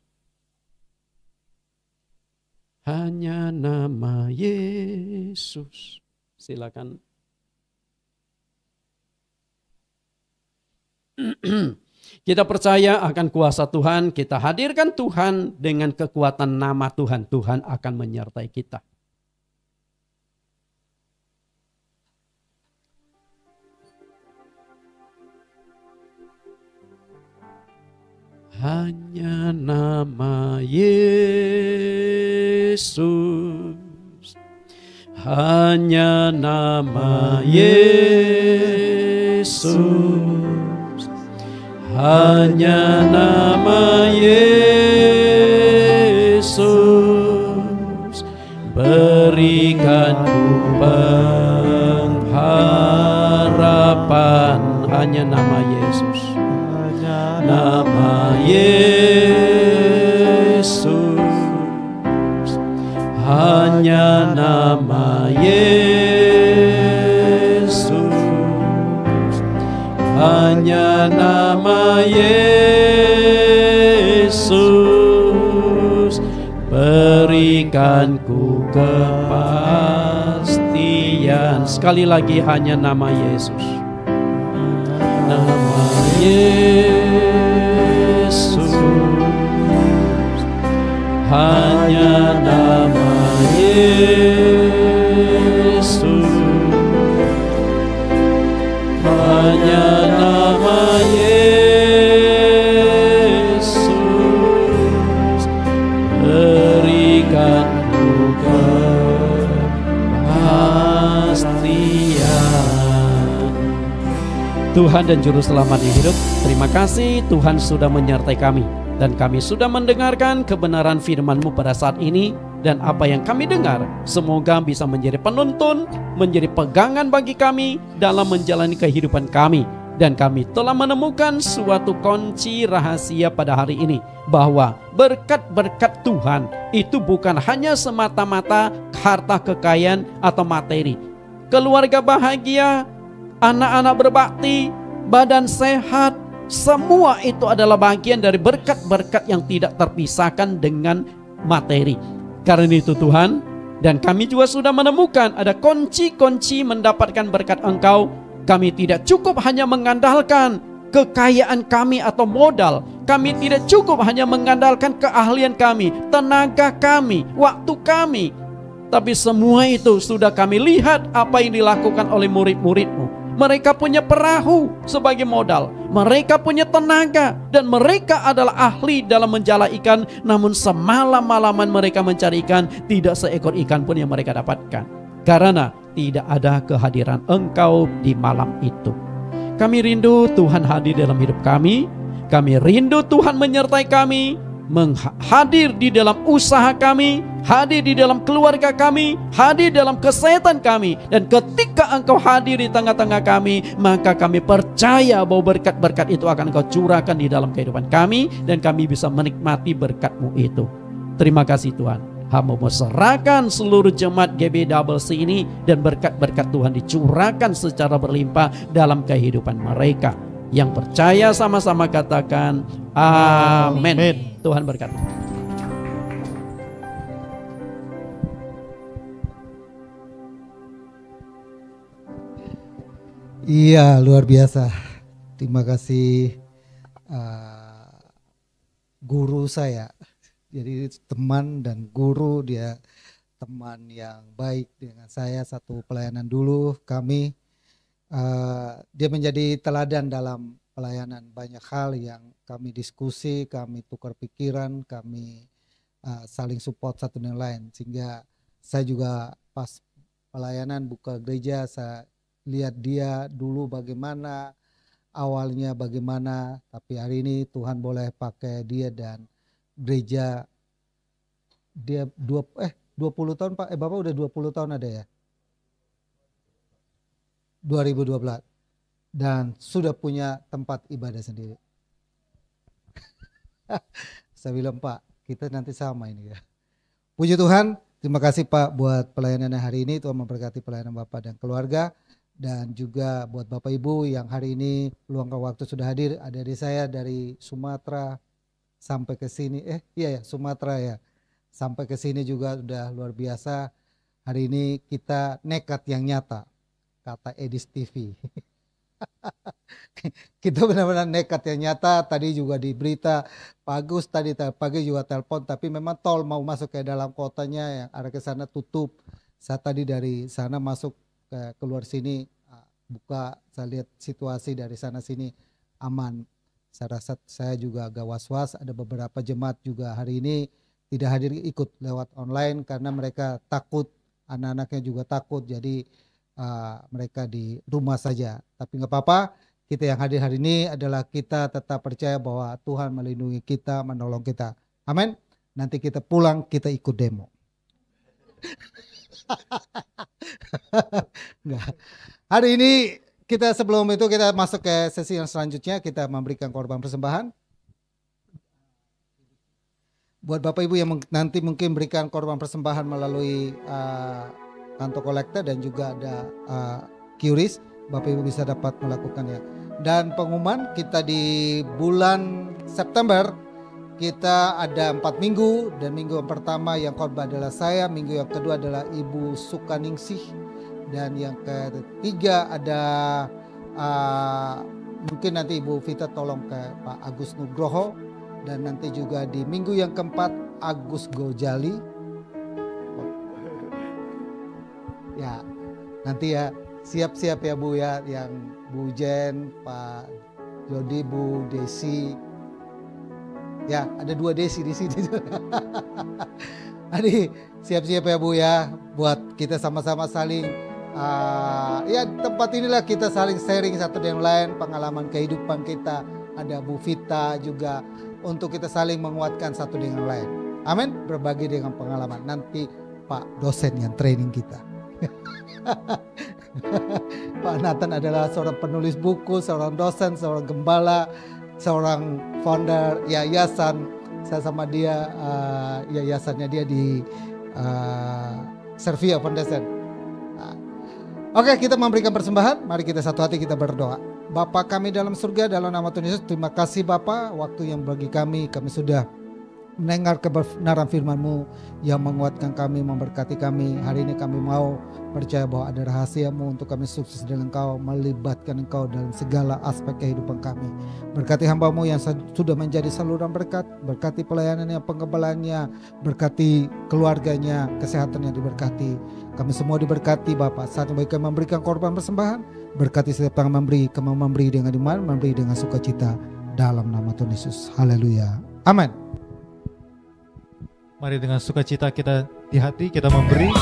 Hanya nama Yesus. Silakan. Kita percaya akan kuasa Tuhan, kita hadirkan Tuhan dengan kekuatan nama Tuhan. Tuhan akan menyertai kita. Hanya nama Yesus, hanya nama Yesus, hanya nama Yesus, berikan pengharapan. Hanya nama Yesus. Nama Yesus, hanya nama Yesus, hanya nama Yesus, berikanku kepastian. Sekali lagi, hanya nama Yesus. Nama Yesus, hanya nama Yesus, hanya nama Yesus, berikanku kepastian. Tuhan dan Juru Selamat yang hidup, terima kasih Tuhan sudah menyertai kami. Dan kami sudah mendengarkan kebenaran firman-Mu pada saat ini. Dan apa yang kami dengar, semoga bisa menjadi penuntun, menjadi pegangan bagi kami dalam menjalani kehidupan kami. Dan kami telah menemukan suatu kunci rahasia pada hari ini. Bahwa berkat-berkat Tuhan itu bukan hanya semata-mata harta kekayaan atau materi. Keluarga bahagia, anak-anak berbakti, badan sehat, semua itu adalah bagian dari berkat-berkat yang tidak terpisahkan dengan materi. Karena itu Tuhan, dan kami juga sudah menemukan ada kunci-kunci mendapatkan berkat Engkau. Kami tidak cukup hanya mengandalkan kekayaan kami atau modal. Kami tidak cukup hanya mengandalkan keahlian kami, tenaga kami, waktu kami. Tapi semua itu sudah kami lihat apa yang dilakukan oleh murid-murid-Mu. Mereka punya perahu sebagai modal. Mereka punya tenaga. Dan mereka adalah ahli dalam menjala ikan. Namun semalam-malaman mereka mencari ikan. Tidak seekor ikan pun yang mereka dapatkan. Karena tidak ada kehadiran Engkau di malam itu. Kami rindu Tuhan hadir dalam hidup kami. Kami rindu Tuhan menyertai kami, hadir di dalam usaha kami, hadir di dalam keluarga kami, hadir dalam kesehatan kami. Dan ketika Engkau hadir di tengah-tengah kami, maka kami percaya bahwa berkat-berkat itu akan Engkau curahkan di dalam kehidupan kami, dan kami bisa menikmati berkat-Mu itu. Terima kasih Tuhan. Hamba mau serahkan seluruh jemaat GBCC ini, dan berkat-berkat Tuhan dicurahkan secara berlimpah dalam kehidupan mereka. Yang percaya sama-sama katakan amin. Tuhan berkati. Iya, luar biasa. Terima kasih guru saya. Jadi teman dan guru, dia teman yang baik dengan saya. Satu pelayanan dulu kami. Dia menjadi teladan dalam pelayanan. Banyak hal yang kami diskusi, kami tukar pikiran, kami saling support satu dengan lain. Sehingga saya juga pas pelayanan buka gereja, saya lihat dia dulu bagaimana, awalnya bagaimana, tapi hari ini Tuhan boleh pakai dia dan gereja. Dia 20 tahun Pak, Bapak udah 20 tahun ada ya? 2012 dan sudah punya tempat ibadah sendiri. Saya bilang Pak, kita nanti sama ini ya. Puji Tuhan, terima kasih Pak buat pelayanan hari ini. Tuhan memberkati pelayanan Bapak dan keluarga, dan juga buat Bapak Ibu yang hari ini luangkan waktu sudah hadir. Ada adik saya dari Sumatera sampai ke sini, Sumatera ya, sampai ke sini juga sudah luar biasa. Hari ini kita nekat yang nyata, kata Edis TV. Kita benar-benar nekat yang nyata. Tadi juga di berita Pak Agus tadi pagi juga telepon, tapi memang tol mau masuk ke dalam kotanya yang arah ke sana tutup. Saya tadi dari sana masuk ke keluar sini buka, saya lihat situasi dari sana sini aman. Saya rasa saya juga agak was-was. Ada beberapa jemaat juga hari ini tidak hadir ikut lewat online karena mereka takut, anak-anaknya juga takut. Jadi mereka di rumah saja. Tapi nggak apa-apa, kita yang hadir hari ini adalah kita tetap percaya bahwa Tuhan melindungi kita, menolong kita. Amin. Nanti kita pulang, kita ikut demo. Nggak. Hari ini kita sebelum itu kita masuk ke sesi yang selanjutnya, kita memberikan korban persembahan. Buat Bapak Ibu yang nanti mungkin berikan korban persembahan melalui kantor kolektor dan juga ada QRIS, Bapak Ibu bisa dapat melakukannya. Dan pengumuman kita di bulan September kita ada 4 minggu, dan minggu yang pertama yang khotbah adalah saya, minggu yang kedua adalah Ibu Sukaningsih, dan yang ketiga ada mungkin nanti Ibu Vita tolong ke Pak Agus Nugroho, dan nanti juga di minggu yang keempat Agus Gojali. Ya, nanti ya siap-siap ya Bu ya, yang Bu Jen, Pak Jody, Bu Desi. Ya, ada 2 Desi di sini. Adik, siap-siap ya Bu ya, buat kita sama-sama saling ya tempat inilah kita saling sharing satu dengan lain pengalaman kehidupan kita. Ada Bu Vita juga untuk kita saling menguatkan satu dengan lain. Amin, berbagi dengan pengalaman. Nanti Pak dosen yang training kita. Pak Nathan adalah seorang penulis buku, seorang dosen, seorang gembala, seorang founder yayasan. Saya sama dia, yayasannya dia di Servia Foundation. Oke, kita memberikan persembahan. Mari kita satu hati kita berdoa. Bapa kami dalam surga, dalam nama Tuhan Yesus, terima kasih Bapa, waktu yang bagi kami sudah mendengar kebenaran firman-Mu yang menguatkan kami, memberkati kami. Hari ini kami mau percaya bahwa ada rahasia-Mu untuk kami sukses dengan Engkau, melibatkan Engkau dalam segala aspek kehidupan kami. Berkati hamba-Mu yang sudah menjadi saluran berkat, berkati pelayanannya, pengembalannya, berkati keluarganya, kesehatannya diberkati. Kami semua diberkati Bapak. Saat mereka memberikan korban persembahan, berkati setiap yang memberi, kami memberi dengan iman, memberi dengan sukacita dalam nama Tuhan Yesus. Haleluya. Amin. Mari dengan sukacita kita di hati kita memberi.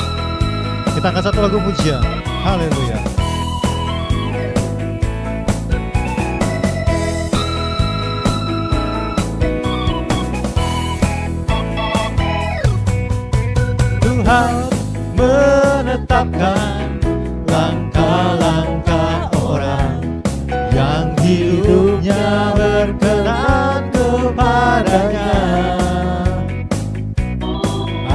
Kita angkat satu lagu pujian. Haleluya. Tuhan menetapkan langkah-langkah orang yang hidupnya berkenan kepadanya.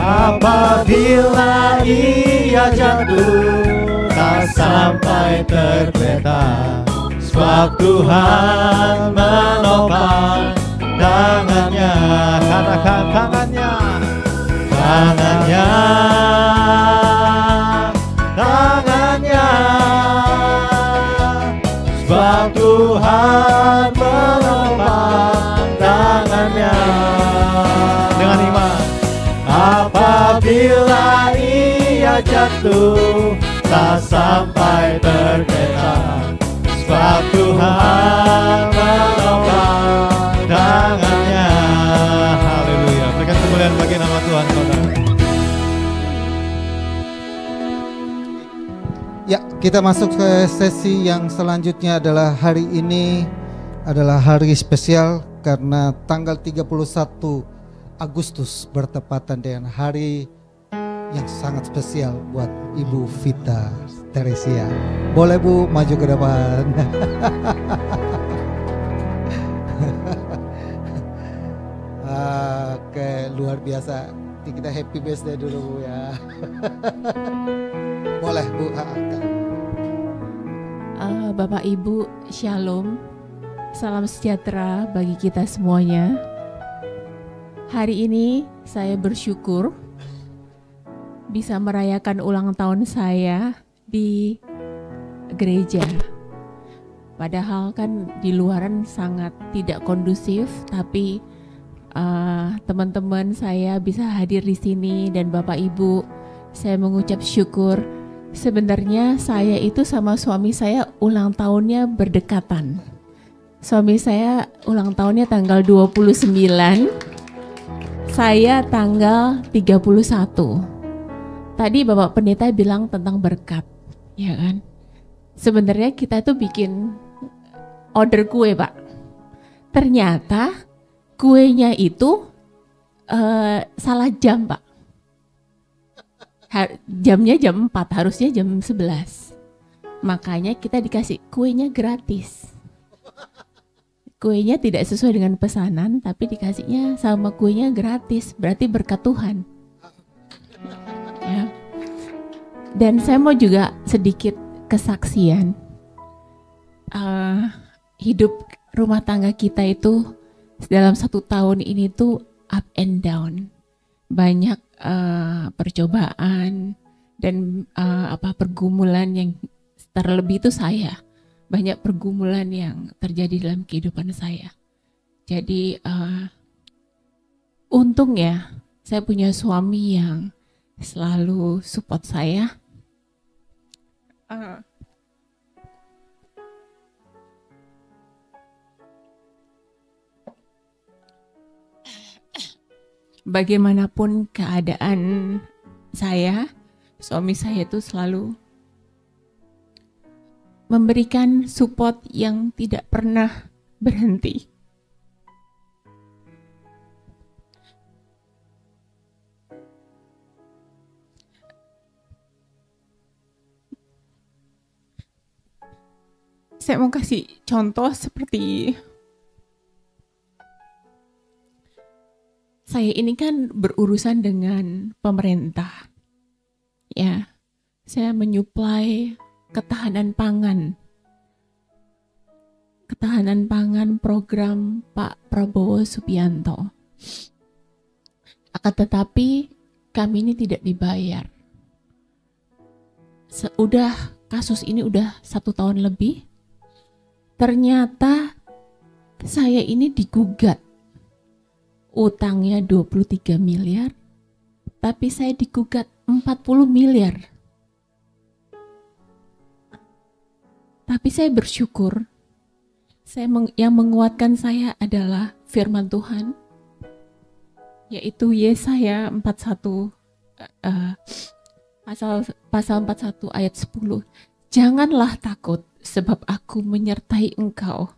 Apabila ia jatuh tak sampai tergeletak, sebab Tuhan menopang tangannya. Katakan tangannya, tangannya, tangannya, sebab Tuhan menopang tangannya. Dengan iman, apabila ia jatuh tak sampai tergeletak, sebab Tuhan menopang tangannya. Haleluya. Berikan kemuliaan bagi nama Tuhan, saudara. Ya, kita masuk ke sesi yang selanjutnya. Adalah hari ini adalah hari spesial karena tanggal 31 Agustus bertepatan dengan hari yang sangat spesial buat Ibu Vita Teresia. Boleh Bu maju ke depan. Oke, luar biasa. Kita happy birthday dulu Bu ya. Boleh Bu. Bapak Ibu, Shalom. Salam sejahtera bagi kita semuanya. Hari ini saya bersyukur bisa merayakan ulang tahun saya di gereja. Padahal kan di luaran sangat tidak kondusif, tapi teman-teman saya bisa hadir di sini dan Bapak Ibu, saya mengucap syukur. Sebenarnya saya itu sama suami saya ulang tahunnya berdekatan. Suami saya ulang tahunnya tanggal 29, saya tanggal 31. Tadi Bapak Pendeta bilang tentang berkat, ya kan? Sebenarnya kita tuh bikin order kue, Pak. Ternyata kuenya itu salah jam, Pak. Jamnya jam 4, harusnya jam 11. Makanya kita dikasih kuenya gratis. Kuenya tidak sesuai dengan pesanan, tapi dikasihnya sama kuenya gratis. Berarti berkat Tuhan. Ya. Dan saya mau juga sedikit kesaksian. Hidup rumah tangga kita itu dalam 1 tahun ini tuh up and down. Banyak percobaan dan pergumulan yang terlebih itu saya. Banyak pergumulan yang terjadi dalam kehidupan saya. Jadi untung ya saya punya suami yang selalu support saya. Bagaimanapun keadaan saya, suami saya itu selalu memberikan support yang tidak pernah berhenti. Saya mau kasih contoh seperti saya ini kan berurusan dengan pemerintah. Ya, saya menyuplai ketahanan pangan program Pak Prabowo Subianto. Akan tetapi kami ini tidak dibayar. Kasus ini udah 1 tahun lebih. Ternyata saya ini digugat. Utangnya 23 miliar, tapi saya digugat 40 miliar. Tapi saya bersyukur, yang menguatkan saya adalah firman Tuhan, yaitu Yesaya 41 pasal 41 ayat 10. Janganlah takut sebab aku menyertai engkau.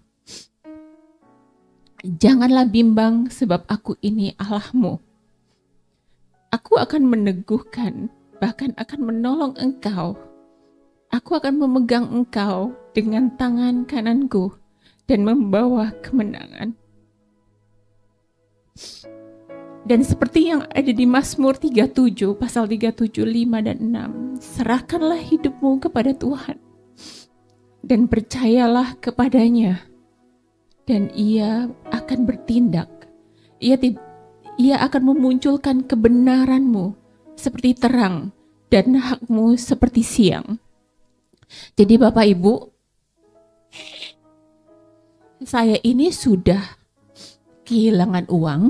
Janganlah bimbang sebab aku ini Allahmu. Aku akan meneguhkan, bahkan akan menolong engkau. Aku akan memegang engkau dengan tangan kananku dan membawa kemenangan. Dan seperti yang ada di Mazmur 37, pasal 37, 5 dan 6. Serahkanlah hidupmu kepada Tuhan dan percayalah kepadanya. Dan ia akan bertindak. Ia akan memunculkan kebenaranmu seperti terang dan hakmu seperti siang. Jadi Bapak Ibu, saya ini sudah kehilangan uang,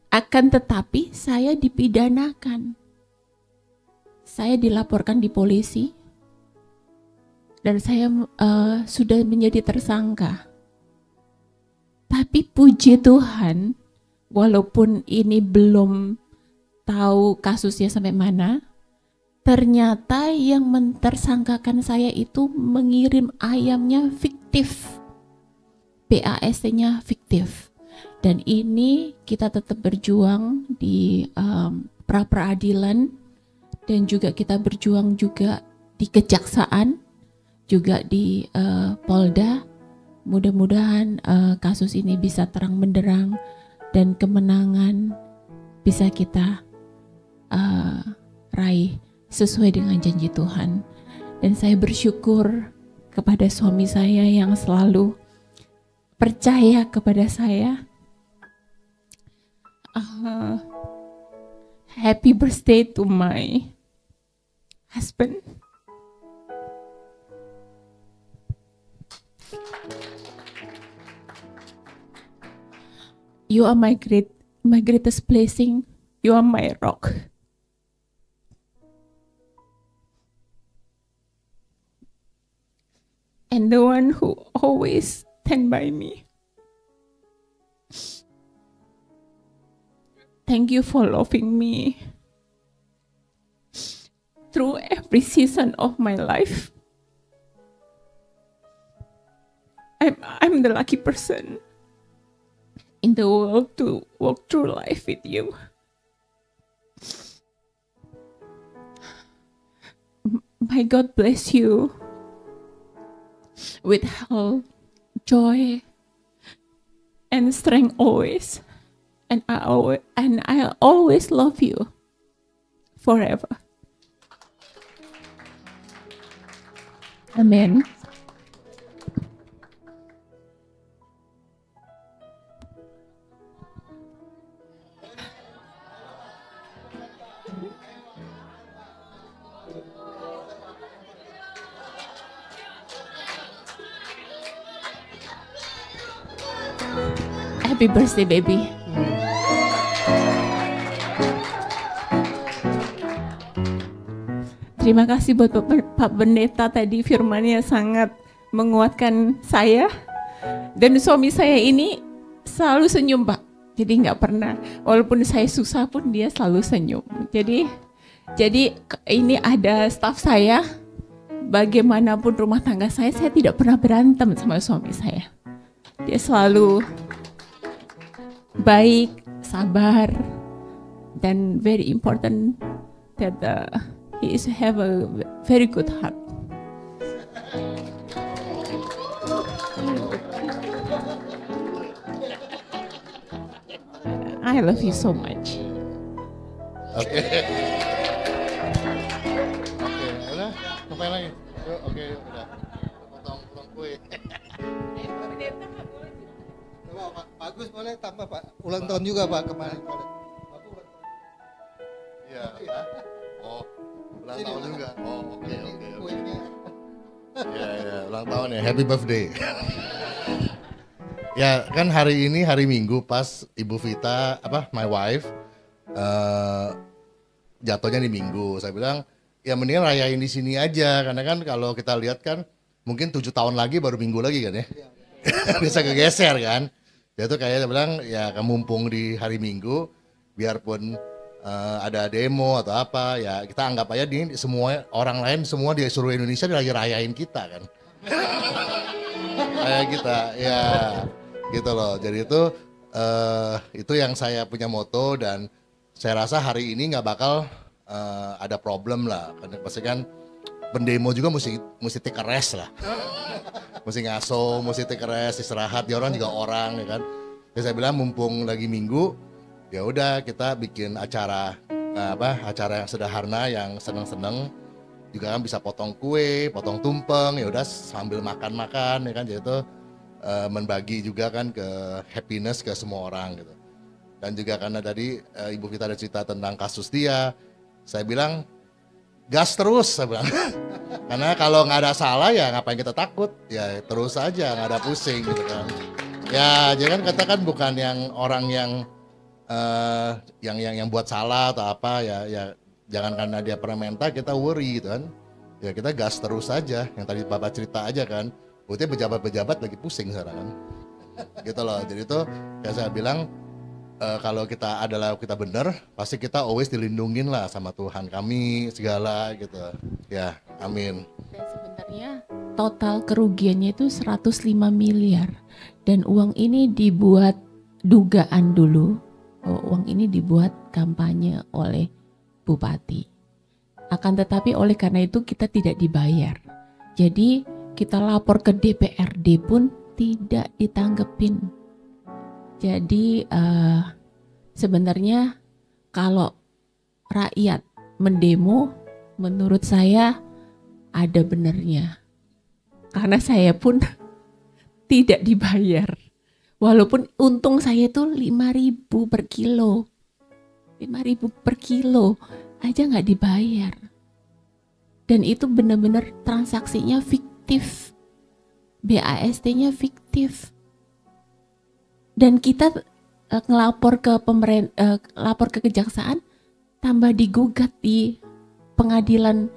akan tetapi saya dipidanakan. Saya dilaporkan di polisi dan saya sudah menjadi tersangka. Tapi puji Tuhan, walaupun ini belum tahu kasusnya sampai mana, ternyata yang mentersangkakan saya itu mengirim ayamnya fiktif. PAST-nya fiktif. Dan ini kita tetap berjuang di pra-peradilan dan juga kita berjuang juga di kejaksaan, juga di Polda. Mudah-mudahan kasus ini bisa terang benderang dan kemenangan bisa kita raih sesuai dengan janji Tuhan. Dan saya bersyukur kepada suami saya yang selalu percaya kepada saya. Happy birthday to my husband. You are my greatest blessing. You are my rock. And the one who always stand by me. Thank you for loving me through every season of my life. I'm the lucky person in the world to walk through life with you. May God bless you with health, joy, and strength always. And I always love you forever. Amen. Happy birthday, baby. Terima kasih buat Pak Pendeta tadi, firman-Nya sangat menguatkan saya. Dan suami saya ini selalu senyum, Pak. Jadi nggak pernah, walaupun saya susah pun dia selalu senyum. Jadi ini ada staf saya, bagaimanapun rumah tangga saya tidak pernah berantem sama suami saya. Dia selalu baik, sabar, dan very important that he is have a very good heart. I love you so much. Oke, udah, ngapain lagi? Oke, udah. Potong kue. Bagus, boleh tambah Pak. Ulang tahun juga Pak kemarin. Iya. Oh, ulang tahun juga. Oh, oke. Ya, ulang tahun ya. Happy birthday. Ya, kan hari ini hari Minggu pas Ibu Vita, my wife, jatuhnya di Minggu. Saya bilang, ya mendingan rayain di sini aja. Karena kan kalau kita lihat kan, mungkin 7 tahun lagi baru Minggu lagi kan ya. Bisa kegeser kan. Dia tuh kayaknya bilang, ya mumpung di hari Minggu, biarpun ada demo atau apa, ya kita anggap aja ini semua orang lain semua di seluruh Indonesia lagi rayain kita kan. Kayak kita, ya gitu loh. Jadi itu yang saya punya moto, dan saya rasa hari ini nggak bakal ada problem lah. Karena pasti kan pendemo juga mesti take a rest lah. Mesti ngaso, mesti take a rest, istirahat. Dia orang juga orang, ya kan. Jadi saya bilang mumpung lagi minggu, ya udah kita bikin acara acara yang sederhana, yang seneng-seneng. Juga kan bisa potong kue, potong tumpeng, ya udah sambil makan-makan, ya kan. Jadi itu membagi juga kan ke happiness ke semua orang gitu. Dan juga karena tadi Ibu Vita ada cerita tentang kasus dia, saya bilang gas terus, saya bilang. Karena kalau nggak ada salah ya ngapain kita takut, ya terus aja, nggak ada pusing gitu kan. Ya jangan katakan bukan yang orang yang buat salah atau apa, ya jangan karena dia pernah minta kita worry gitu kan. Ya kita gas terus aja, yang tadi Bapak cerita aja kan. Buktinya pejabat-pejabat lagi pusing sekarang kan. Gitu loh, jadi itu kayak saya bilang, kalau kita benar, pasti kita always dilindungin lah sama Tuhan kami segala gitu. Ya, amin. Dan sebenarnya total kerugiannya itu 105 miliar. Dan uang ini dibuat dugaan dulu. Uang ini dibuat kampanye oleh Bupati. Akan tetapi oleh karena itu kita tidak dibayar. Jadi kita lapor ke DPRD pun tidak ditanggepin. Jadi sebenarnya kalau rakyat mendemo, menurut saya ada benarnya. Karena saya pun tidak dibayar. Walaupun untung saya itu 5.000 per kilo. 5.000 per kilo aja nggak dibayar. Dan itu benar-benar transaksinya fiktif. BAST-nya fiktif. Dan kita ngelapor ke lapor ke kejaksaan, tambah digugat di pengadilan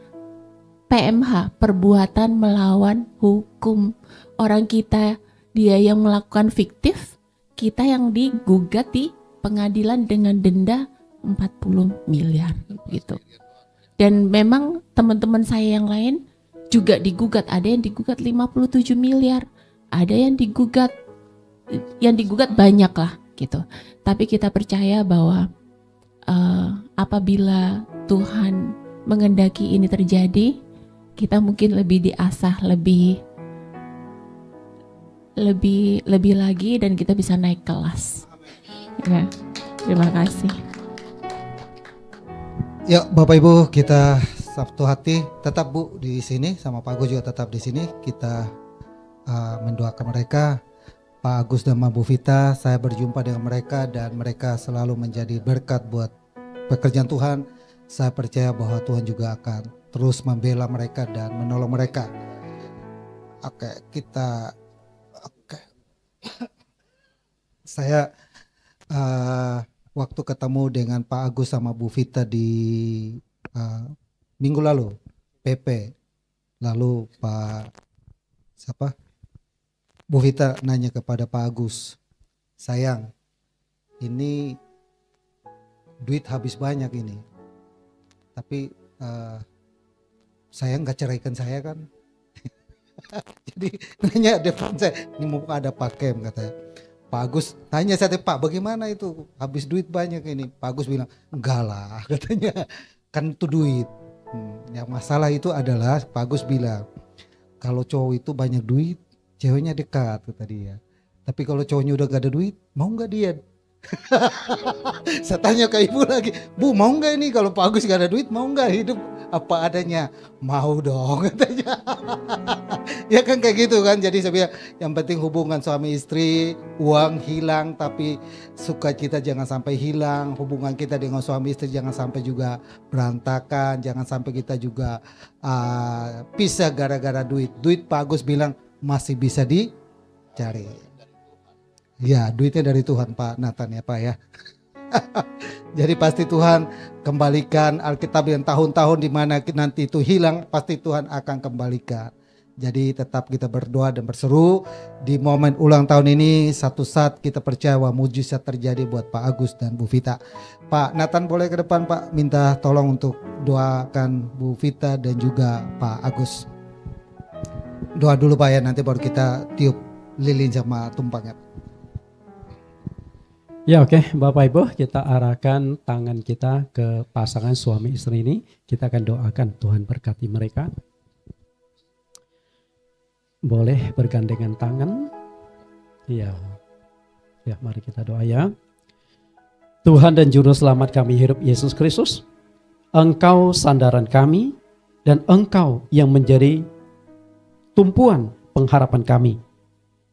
PMH, perbuatan melawan hukum. Orang kita, dia yang melakukan fiktif, kita yang digugat di pengadilan dengan denda 40 miliar gitu. Dan memang teman-teman saya yang lain juga digugat, ada yang digugat 57 miliar, ada yang digugat banyak lah gitu. Tapi kita percaya bahwa apabila Tuhan mengendaki ini terjadi, kita mungkin lebih diasah, lebih lagi, dan kita bisa naik kelas. Ya, terima kasih. Ya, Bapak Ibu, kita satu hati tetap Bu di sini, sama Pak Agus juga tetap di sini. Kita mendoakan mereka. Pak Agus dan Bu Vita, saya berjumpa dengan mereka dan mereka selalu menjadi berkat buat pekerjaan Tuhan. Saya percaya bahwa Tuhan juga akan terus membela mereka dan menolong mereka. Oke. Saya waktu ketemu dengan Pak Agus sama Bu Vita di minggu lalu, PP, lalu Bu Vita nanya kepada Pak Agus, sayang, ini duit habis banyak ini, tapi saya nggak ceraikan saya kan. Jadi nanya depan saya, ini mumpung ada Pak Kem katanya. Pak Agus tanya saya, Pak bagaimana itu habis duit banyak ini? Pak Agus bilang, enggak lah katanya, kan itu duit. Yang masalah itu adalah Pak Agus bilang, kalau cowok itu banyak duit, ceweknya dekat kata dia. Tapi kalau cowoknya udah gak ada duit, mau gak dia? Saya tanya ke ibu lagi, Bu mau gak ini kalau Pak Agus gak ada duit, mau gak hidup apa adanya? Mau dong katanya. Ya kan kayak gitu kan. Jadi saya bilang yang penting hubungan suami istri, uang hilang tapi sukacita jangan sampai hilang. Hubungan kita dengan suami istri jangan sampai juga berantakan. Jangan sampai kita juga pisah gara-gara duit. Duit Pak Agus bilang masih bisa dicari. Ya duitnya dari Tuhan Pak Nathan ya Pak ya. Jadi pasti Tuhan kembalikan. Alkitab yang tahun-tahun di mana nanti itu hilang, pasti Tuhan akan kembalikan. Jadi tetap kita berdoa dan berseru di momen ulang tahun ini. Satu saat kita percaya bahwa mujizat terjadi buat Pak Agus dan Bu Vita. Pak Nathan boleh ke depan Pak, minta tolong untuk doakan Bu Vita dan juga Pak Agus. Doa dulu Pak ya, nanti baru kita tiup lilin sama tumpangnya. Ya oke, Bapak Ibu, kita arahkan tangan kita ke pasangan suami istri ini. Kita akan doakan Tuhan berkati mereka. Boleh bergandengan tangan. Iya. Ya, mari kita doa ya. Tuhan dan Juru Selamat kami hidup Yesus Kristus, Engkau sandaran kami dan Engkau yang menjadi tumpuan pengharapan kami.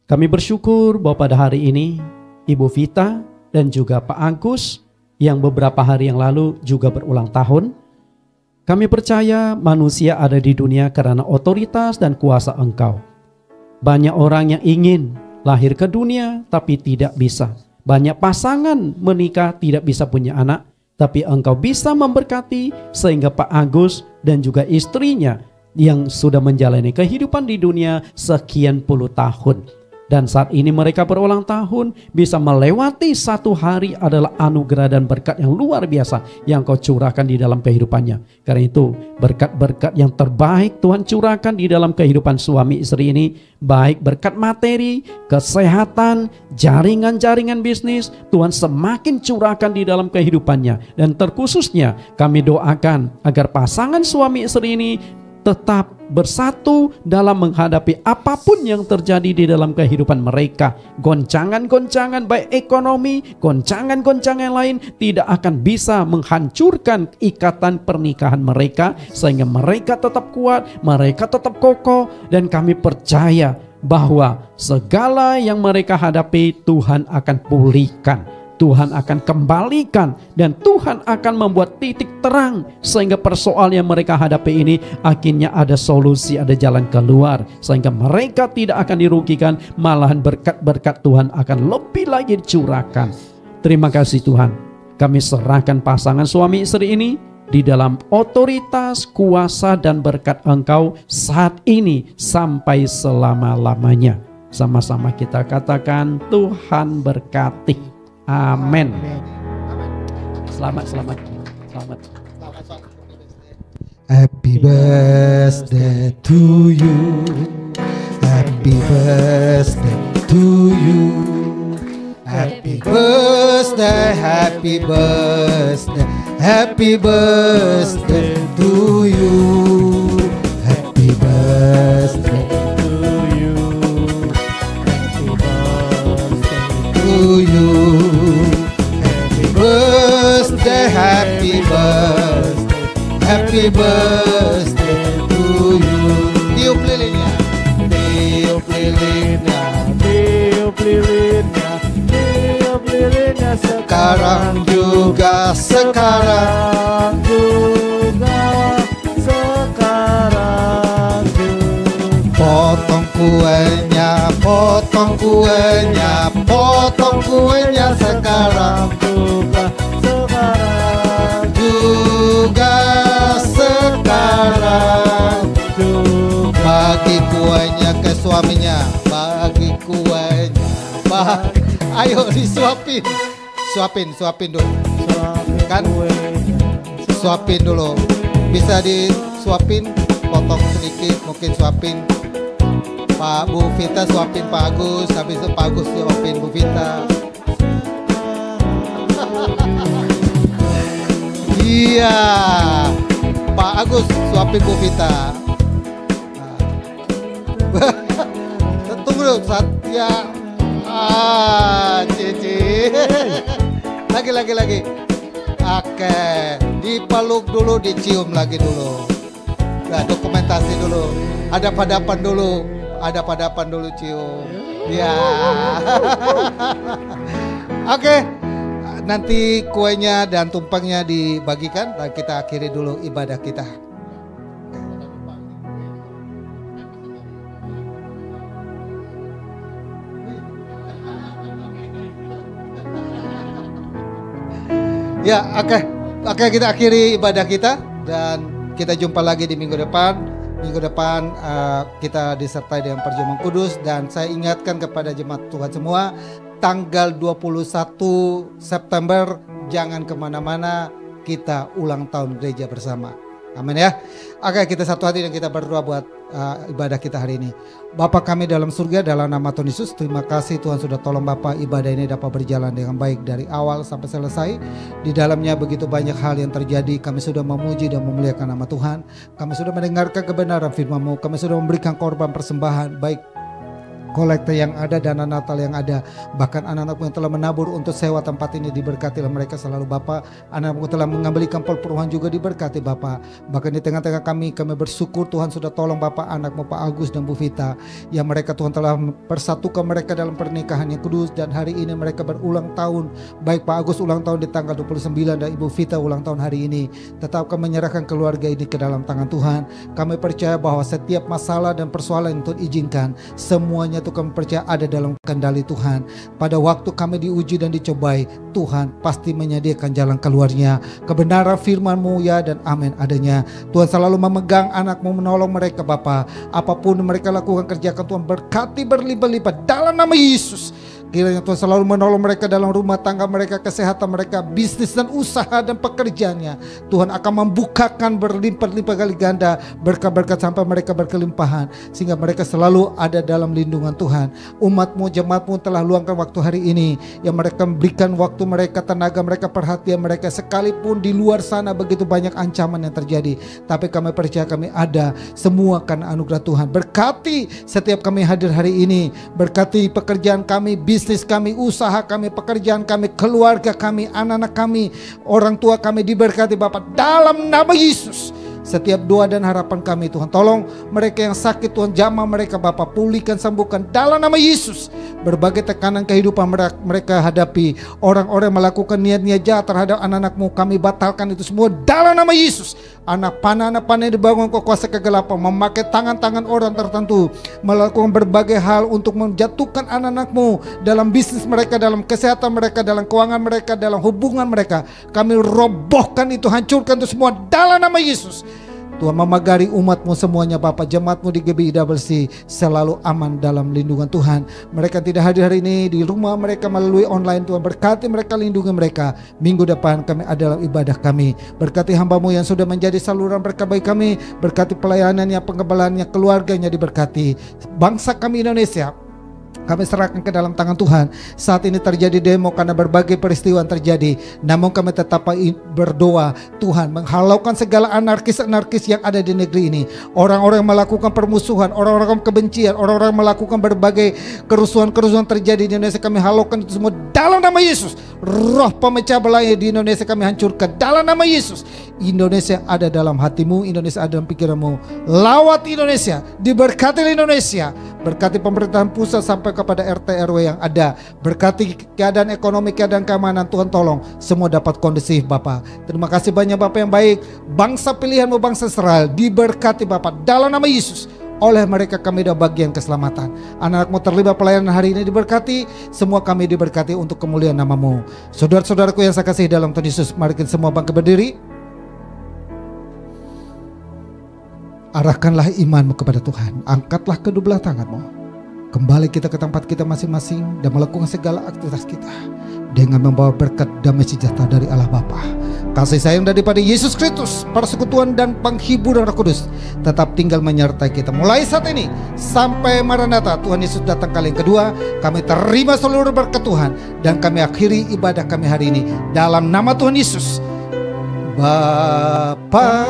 Kami bersyukur bahwa pada hari ini Ibu Vita dan juga Pak Agus yang beberapa hari yang lalu juga berulang tahun. Kami percaya manusia ada di dunia karena otoritas dan kuasa Engkau. Banyak orang yang ingin lahir ke dunia tapi tidak bisa. Banyak pasangan menikah tidak bisa punya anak, tapi Engkau bisa memberkati sehingga Pak Agus dan juga istrinya yang sudah menjalani kehidupan di dunia sekian puluh tahun. Dan saat ini mereka berulang tahun, bisa melewati satu hari adalah anugerah dan berkat yang luar biasa yang Kau curahkan di dalam kehidupannya. Karena itu berkat-berkat yang terbaik Tuhan curahkan di dalam kehidupan suami istri ini. Baik berkat materi, kesehatan, jaringan-jaringan bisnis, Tuhan semakin curahkan di dalam kehidupannya. Dan terkhususnya kami doakan agar pasangan suami istri ini tetap bersatu dalam menghadapi apapun yang terjadi di dalam kehidupan mereka. Goncangan-goncangan baik ekonomi, goncangan-goncangan lain tidak akan bisa menghancurkan ikatan pernikahan mereka. Sehingga mereka tetap kuat, mereka tetap kokoh. Dan kami percaya bahwa segala yang mereka hadapi Tuhan akan pulihkan, Tuhan akan kembalikan, dan Tuhan akan membuat titik terang sehingga persoalan yang mereka hadapi ini akhirnya ada solusi, ada jalan keluar, sehingga mereka tidak akan dirugikan, malahan berkat-berkat Tuhan akan lebih lagi dicurahkan. Terima kasih Tuhan, kami serahkan pasangan suami istri ini di dalam otoritas, kuasa dan berkat Engkau saat ini sampai selama-lamanya. Sama-sama kita katakan Tuhan berkati. Amin. Selamat. Happy birthday to you. Happy birthday to you. Happy birthday, happy birthday, happy birthday to you. Happy birthday To you, happy birthday. to you. Happy birthday, happy birthday, happy birthday to you. Tiup lilinnya, tiup lilinnya. Tiup lilinnya, tiup lilinnya Sekarang juga, sekarang juga, sekarang juga. potong kuenya, potong kuenya, potong kuenya sekarang Juga, sekarang juga, sekarang. Bagi kuenya ke suaminya, bagi kuenya, ayo disuapin, suapin dulu, kan? Suapin dulu, bisa disuapin, potong sedikit, mungkin suapin. Pak Bu Vita suapin Pak Agus, habis itu Pak Agus suapin Bu Vita. Iya, Pak Agus suapin Bu Vita. Tunggu dulu, Satya. Cici. Lagi. Oke, dipeluk dulu, dicium lagi dulu. Nah, dokumentasi dulu. Hadap-hadapan dulu, cium. Ya. Oke. Nanti kuenya dan tumpengnya dibagikan dan kita akhiri dulu ibadah kita. Ya, oke, kita akhiri ibadah kita dan kita jumpa lagi di minggu depan. Minggu depan kita disertai dengan perjamuan kudus, dan saya ingatkan kepada jemaat Tuhan semua, tanggal 21 September jangan kemana-mana, kita ulang tahun gereja bersama. Amin ya. Oke, kita satu hati dan kita berdoa buat ibadah kita hari ini. Bapa kami dalam surga, dalam nama Tuhan Yesus, terima kasih Tuhan sudah tolong Bapa ibadah ini dapat berjalan dengan baik dari awal sampai selesai. Di dalamnya begitu banyak hal yang terjadi. Kami sudah memuji dan memuliakan nama Tuhan. Kami sudah mendengarkan kebenaran firman-Mu. Kami sudah memberikan korban persembahan, baik kolekte yang ada, dana Natal yang ada, bahkan anak-anakmu yang telah menabur untuk sewa tempat ini, diberkatilah mereka selalu Bapa. Anak-anakmu telah mengembalikan perpuluhan juga, diberkati Bapa. Bahkan di tengah-tengah kami bersyukur Tuhan sudah tolong Bapa anakmu Pak Agus dan Bu Vita, yang mereka Tuhan telah persatukan mereka dalam pernikahan yang kudus, dan hari ini mereka berulang tahun. Baik Pak Agus ulang tahun di tanggal 29 dan Ibu Vita ulang tahun hari ini. Tetap kami menyerahkan keluarga ini ke dalam tangan Tuhan. Kami percaya bahwa setiap masalah dan persoalan yang Tuhan izinkan, semuanya kami percaya ada dalam kendali Tuhan. Pada waktu kami diuji dan dicobai, Tuhan pasti menyediakan jalan keluarnya. Kebenaran firman-Mu ya dan amin adanya. Tuhan selalu memegang anak-Mu, menolong mereka Bapa. Apapun mereka lakukan, kerjakan Tuhan, berkati berlipat-lipat dalam nama Yesus. Kiranya Tuhan selalu menolong mereka dalam rumah tangga mereka, kesehatan mereka, bisnis dan usaha dan pekerjaannya. Tuhan akan membukakan berlipat-lipat kali ganda berkat-berkat sampai mereka berkelimpahan, sehingga mereka selalu ada dalam lindungan Tuhan. Umat-Mu, jemaat-Mu telah luangkan waktu hari ini, yang mereka berikan waktu mereka, tenaga mereka, perhatian mereka, sekalipun di luar sana begitu banyak ancaman yang terjadi, tapi kami percaya kami ada semua karena anugerah Tuhan. Berkati setiap kami hadir hari ini, berkati pekerjaan kami, bisnis kami, usaha kami, pekerjaan kami, keluarga kami, anak-anak kami, orang tua kami, diberkati Bapak dalam nama Yesus. Setiap doa dan harapan kami Tuhan, tolong mereka yang sakit Tuhan, jamah mereka Bapak, pulihkan, sembuhkan dalam nama Yesus. Berbagai tekanan kehidupan mereka hadapi, orang-orang melakukan niat-niat jahat terhadap anak-anak-Mu, kami batalkan itu semua dalam nama Yesus. Anak panah yang dibangun ke kuasa kegelapan, memakai tangan-tangan orang tertentu, melakukan berbagai hal untuk menjatuhkan anak-anak-Mu dalam bisnis mereka, dalam kesehatan mereka, dalam keuangan mereka, dalam hubungan mereka. Kami robohkan itu, hancurkan itu semua dalam nama Yesus. Tuhan memagari umat-Mu semuanya Bapak, jemaat-Mu di GBIWC selalu aman dalam lindungan Tuhan. Mereka tidak hadir hari ini, di rumah mereka melalui online Tuhan, berkati mereka, lindungi mereka. Minggu depan kami adalah ibadah kami, berkati hamba-Mu yang sudah menjadi saluran berkat bagi kami, berkati pelayanannya, pengembalannya, keluarganya diberkati. Bangsa kami Indonesia kami serahkan ke dalam tangan Tuhan. Saat ini terjadi demo karena berbagai peristiwa yang terjadi, namun kami tetap berdoa Tuhan menghalaukan segala anarkis-anarkis yang ada di negeri ini. Orang-orang yang melakukan permusuhan, orang-orang kebencian, orang-orang yang melakukan berbagai kerusuhan-kerusuhan terjadi di Indonesia, kami halaukan itu semua dalam nama Yesus. Roh pemecah belah di Indonesia kami hancurkan dalam nama Yesus. Indonesia ada dalam hatimu, Indonesia ada dalam pikiranmu. Lawat Indonesia, diberkati Indonesia, berkati pemerintahan pusat sampai kepada RT RW yang ada, berkati keadaan ekonomi, keadaan keamanan. Tuhan tolong semua dapat kondusif Bapak. Terima kasih banyak Bapak yang baik. Bangsa pilihan-Mu, bangsa Israel, diberkati Bapak dalam nama Yesus. Oleh mereka kami ada bagian keselamatan. Anak-anak-Mu terlibat pelayanan hari ini diberkati. Semua kami diberkati untuk kemuliaan nama-Mu. Saudara-saudaraku yang saya kasih dalam Tuhan Yesus, mari kita semua bangkit berdiri. Arahkanlah iman-Mu kepada Tuhan. Angkatlah kedua belah tangan-Mu. Kembali kita ke tempat kita masing-masing dan melakukan segala aktivitas kita dengan membawa berkat damai sejahtera dari Allah Bapa, kasih sayang daripada Yesus Kristus, persekutuan dan penghiburan Roh Kudus tetap tinggal menyertai kita mulai saat ini sampai Maranatha Tuhan Yesus datang kali yang kedua. Kami terima seluruh berkat Tuhan dan kami akhiri ibadah kami hari ini dalam nama Tuhan Yesus. Bapa,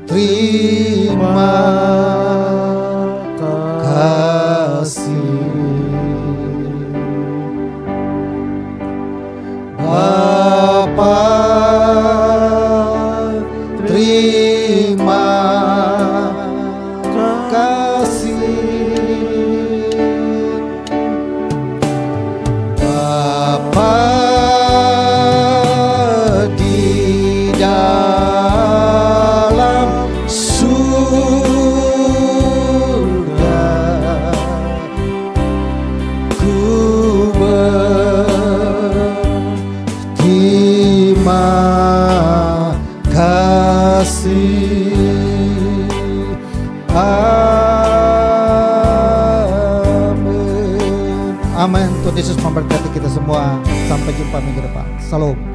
terima kasih. Bapa, terima kasih. Bapa di dalam terima kasih. Tuhan Yesus memberkati kita semua. Sampai jumpa minggu depan. Salam.